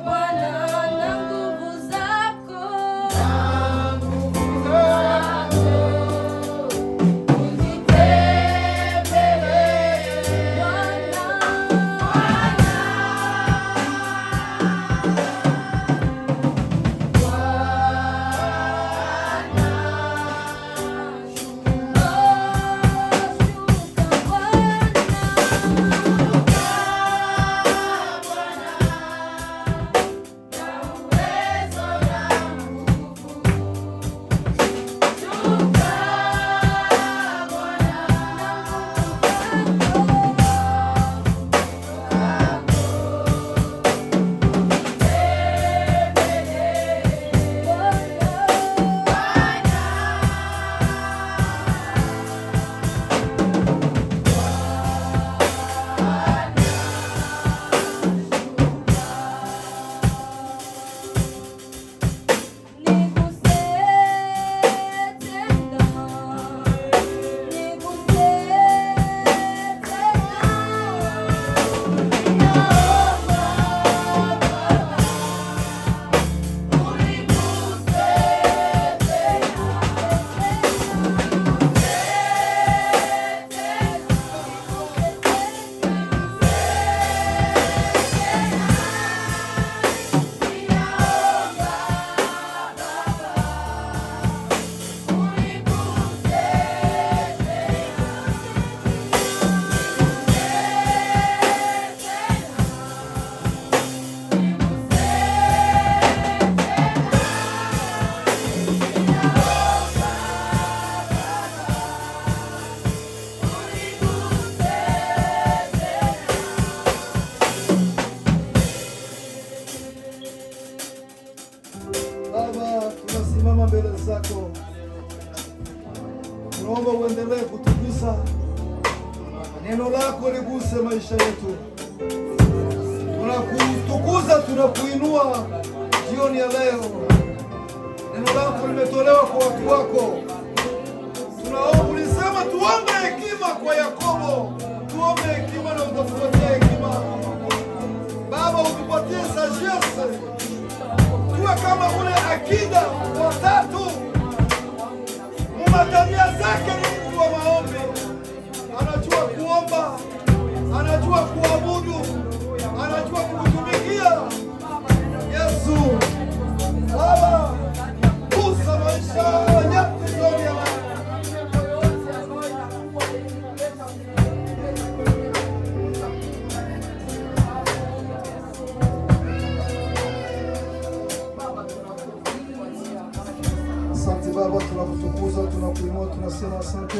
Bwana na nguvu zako. Tunaomba uendelee kutugusa. Neno lako liguse maisha yetu. Tunakutukuza, tunakuinua jioni ya leo. Neno lako limetolewa kwa watu wako. Tunaomba, ulisema tuombe hekima kwa Yakobo. Tuombe hekima na utafuatia hekima. Baba, utupatie sagesse. Tuwe kama ule akida watatu. Tabia zake ni mtu wa maombi. Anajua kuomba, anajua kuabudu, anajua kutumikia. Yesu, Baba, gusa maisha yetu jioni ya leo. Asante Baba, tunakutukuza, tunakuinua, tunasema asante.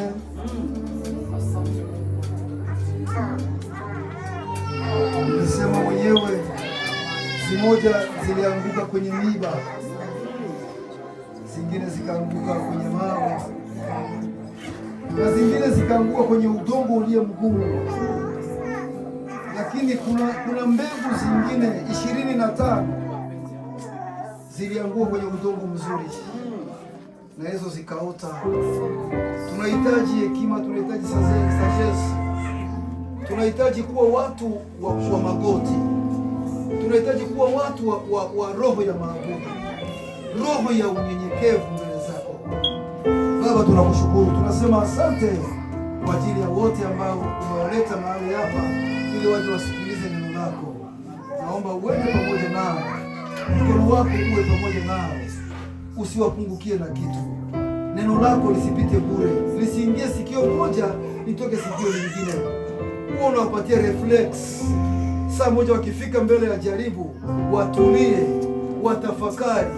Ulisema mwenyewe zimoja zilianguka kwenye miiba, zingine zikaanguka kwenye mawe, na zingine zikaanguka kwenye udongo uliye mgumu. Lakini kuna mbegu zingine 25 zilianguka kwenye udongo mzuri, na hizo zikaota. Tunahitaji hekima, tunahitaji sagesse, tunahitaji kuwa watu wa magoti, tunahitaji kuwa watu wa roho ya maabudu, roho ya unyenyekevu mbele zako. Baba, tunakushukuru, tunasema asante kwa ajili ya wote ambao umewaleta mahali hapa ili waje wasikilize neno lako. Naomba uende pamoja nao, mkono wako uwe pamoja nao, usiwapungukie na kitu. Neno lako lisipite bure, lisiingie sikio moja litoke sikio lingine. huwa unawapatia reflex. Saa moja wakifika mbele ya jaribu, watulie, watafakari,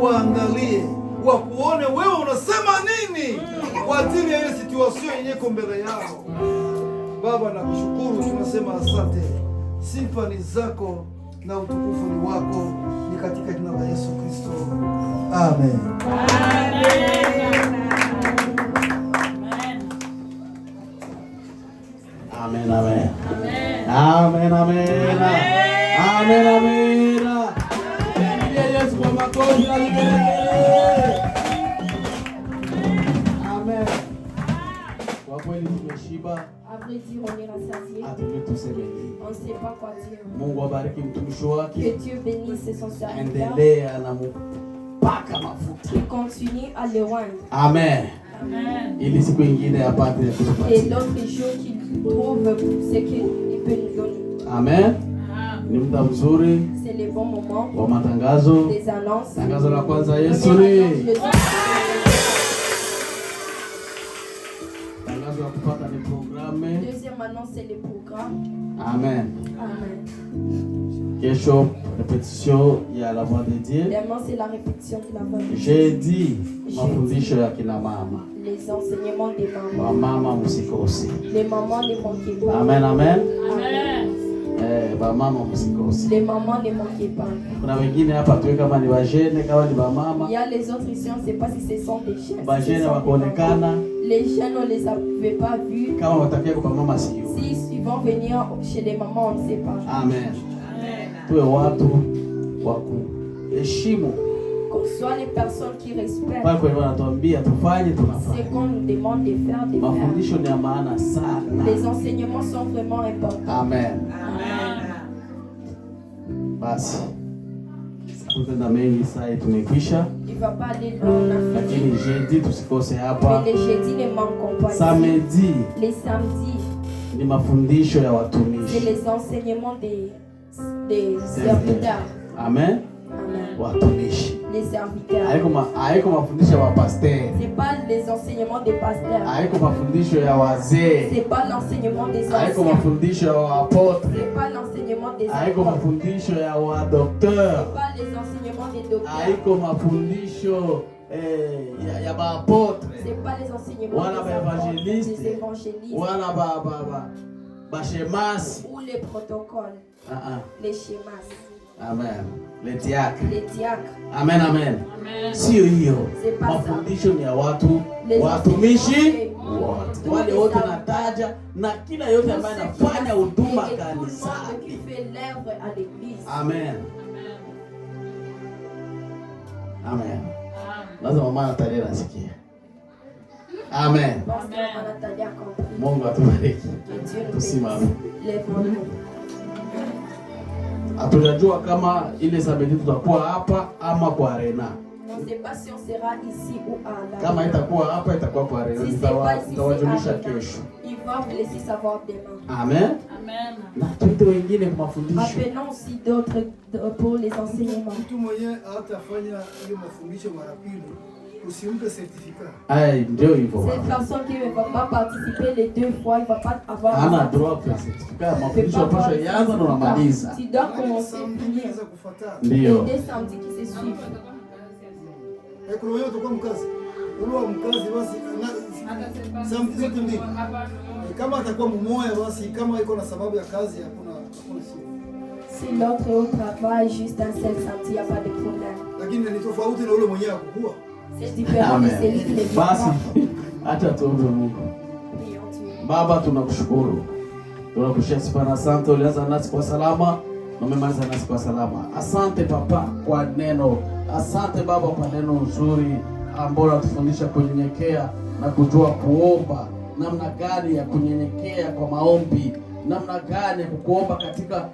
waangalie, wakuone wewe unasema nini kwa ajili ya ile situation yenye iko mbele yao. Baba, nakushukuru, tunasema asante. Sifa ni zako na utukufu ni wako, ni katika jina la Yesu Kristo. Amen. Amen, amen. Amen, amen. Amen, amen. Yesu kwa makofi na vigelegele. Amen. Kwa kweli tumeshiba. À vrai dire, on est rassasié. Hatujui tuseme nini. On ne sait pas quoi dire. Mungu abariki mtumishi wake. Que Dieu bénisse son serviteur. Endelea na mpaka mafuta. Il continue à le oindre. Amen. Amen. Ili siku nyingine apate Et kutupatia. l'autre jour qu'il trouve ce qu'il peut nous donner. Amen. Ni muda mzuri C'est le bon moment wa matangazo. des annonces. Tangazo la kwanza, Yesu Première ni. annonce, Tangazo la kupata ni programme. deuxième annonce, c'est le programme. Amen. Amen. Kesho repetition ya la voix de Dieu. Demain, c'est la répétition de la voix de Dieu. Jeudi mafundisho ya kina mama. Les enseignements des mamans. Wa mama msikose. Les mamans ne manquez pas. Amen, amen. Amen. Ba mama msikose. Les mamans ne manquez pas. Kuna wengine hapa tuwe kama ni wajene kama ni ba mama. Il y a les autres ici, on ne sait pas si ce sont des jeunes. Ba si ce jene sont des wakaonekana mamans. Les jeunes, on ne les avait pas vus. kama watakia kwa mama sio. Si ils vont venir chez les mamans, on ne sait pas. Amen. Tuwe watu wa kuheshimu. Qu'on soit les personnes qui respectent Pale kwa wanatuambia tufanye ce tunafanya. qu'on nous demande de faire, de faire. Mafundisho ni ya maana sana. Les enseignements sont vraiment importants. Amen. Basi tutenda mengi saa tumekwisha, Il ne va pas aller loin, on a lakini fini. jeudi tusikose hapa. Mais les jeudis ne manquons pas. Samedi Les samedis, ni mafundisho ya c'est watumishi. les enseignements des serviteurs. Amen. Amen. Watumishi. Les serviteurs. Haiko mafundisho ya wapasteur. C'est pas les enseignements des pasteurs. Haiko mafundisho ya wazee. C'est pas l'enseignement des Haiko anciens. mafundisho ya apôtres. C'est pas l'enseignement des Haiko apôtres. mafundisho ya wadokteur. C'est pas les enseignements des docteurs. Haiko mafundisho ya baapôtre. C'est pas les enseignements Wala des ba apôtres, évangélistes. des évangélistes Wala bashemasi. ou les protocoles, les schémas, Amen. Les diacres. les diacres. Amen, amen. Amen. Sio hiyo. C'est pas ça. Mafundisho ni ya watu Les watumishi enseignements, wote. Wale wote nataja na kila yote ambaye anafanya huduma et tout le monde kanisani. qui fait l'œuvre à l'église. Amen. Amen. Lazima mama Natalia nasikia. Amen. Parce que Maman Nathalie a compris. Mungu atubariki. Que Dieu nous Tusimame. bénisse. Lève-nous. Hatujajua kama ile samedi tutakuwa hapa ama kwa arena. On ne sait pas si on sera ici ou à la. Kama itakuwa hapa itakuwa kwa arena. Si c'est pas ici, Nitawajulisha c'est à la. kesho. Il va vous laisser savoir demain. Amen. Amen. Na tuite wengine kwa mafundisho. Appelons aussi d'autres pour les enseignements. Mtu mwenye hatafanya hiyo mafundisho mara pili, usimpe certificat. Ai, ndio hivyo. Cette personne qui ne va pas participer les deux fois, il ne va pas avoir. Hana drop ya certificate. Mafundisho yapaswa yanza na unamaliza. Tu dois commencer à finir. Za kufuatana. Et Ndio. des samedis qui se suivent. Kuna wewe utakuwa mkazi. Ule wa mkazi basi samedi zote mbili. Kama atakuwa mmoja basi, kama iko na sababu ya kazi hakuna shida. Si l'autre est au travail, juste un seul samedi, il n'y a pas de problème. Lakini ni tofauti na ule mwenyewe akukua. C'est différent de celui qui ne vit Basi pas. acha tuombe Mungu. Prions Dieu. Baba, tunakushukuru. Tunakushia sifa na asante, ulianza nasi kwa salama na umemaliza nasi kwa salama. Asante Papa kwa neno. Asante Baba kwa neno nzuri ambalo natufundisha kunyenyekea na kujua kuomba, namna gani ya kunyenyekea kwa maombi, namna gani ya kukuomba katika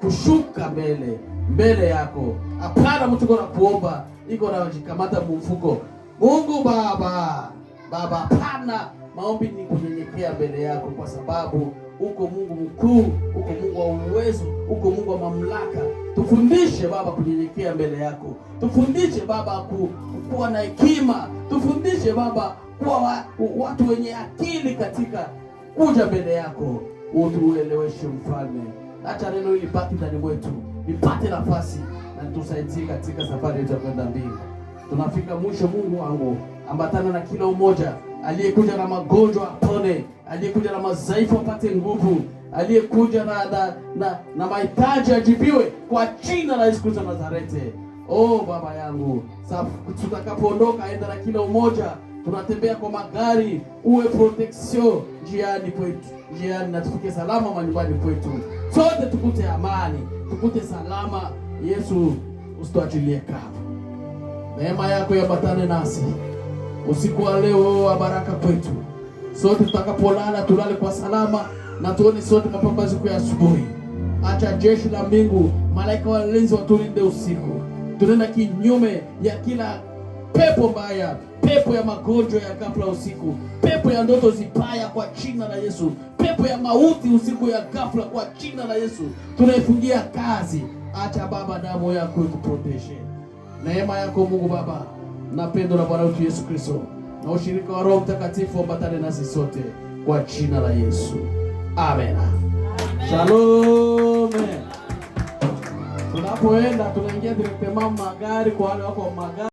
kushuka mbele yako. Hapana mtu kuna kuomba iko na jikamata mfuko. Mungu Baba, hapana, maombi ni kunyenyekea mbele yako, kwa sababu uko Mungu mkuu, uko Mungu wa uwezo, uko Mungu wa mamlaka. Tufundishe Baba kunyenyekea mbele yako. Tufundishe Baba kuwa na hekima. Tufundishe Baba kuwa watu wenye akili katika kuja mbele yako. Utueleweshe Mfalme, acha neno hili baki ndani mwetu, nipate nafasi na tusaidie katika safari yetu ya kwenda mbingu. Tunafika mwisho. Mungu wangu, ambatana na kila mmoja aliyekuja na magonjwa apone, aliyekuja na madhaifu apate nguvu, aliyekuja na mahitaji ajibiwe kwa jina la Yesu Kristo Nazareti. Oh Baba yangu, tutakapoondoka enda na kila mmoja. Tunatembea kwa magari, uwe protection njiani kwetu, njiani na tufike salama manyumbani kwetu. Sote tukute amani, tukute salama. Yesu, usituachilie kavu. Neema yako yabatane nasi usiku wa leo wa baraka kwetu. Sote tutakapolala tulale kwa salama na tuone sote mapambazuko ya asubuhi. Acha jeshi la mbingu, malaika walinzi watulinde usiku. Tunenda kinyume ya kila pepo mbaya, pepo ya magonjwa ya ghafla usiku, pepo ya ndoto zibaya kwa jina la Yesu, pepo ya mauti usiku ya ghafla kwa jina la Yesu. Tunaifungia kazi. Acha Baba damu yako ikuprotege. Neema yako Mungu Baba na pendo la Bwana wetu Yesu Kristo na ushirika wa Roho Mtakatifu ambatane nasi sote kwa jina la Yesu. Amen. Shalom. Tunapoenda tunaingia directement magari kwa wale wako magari.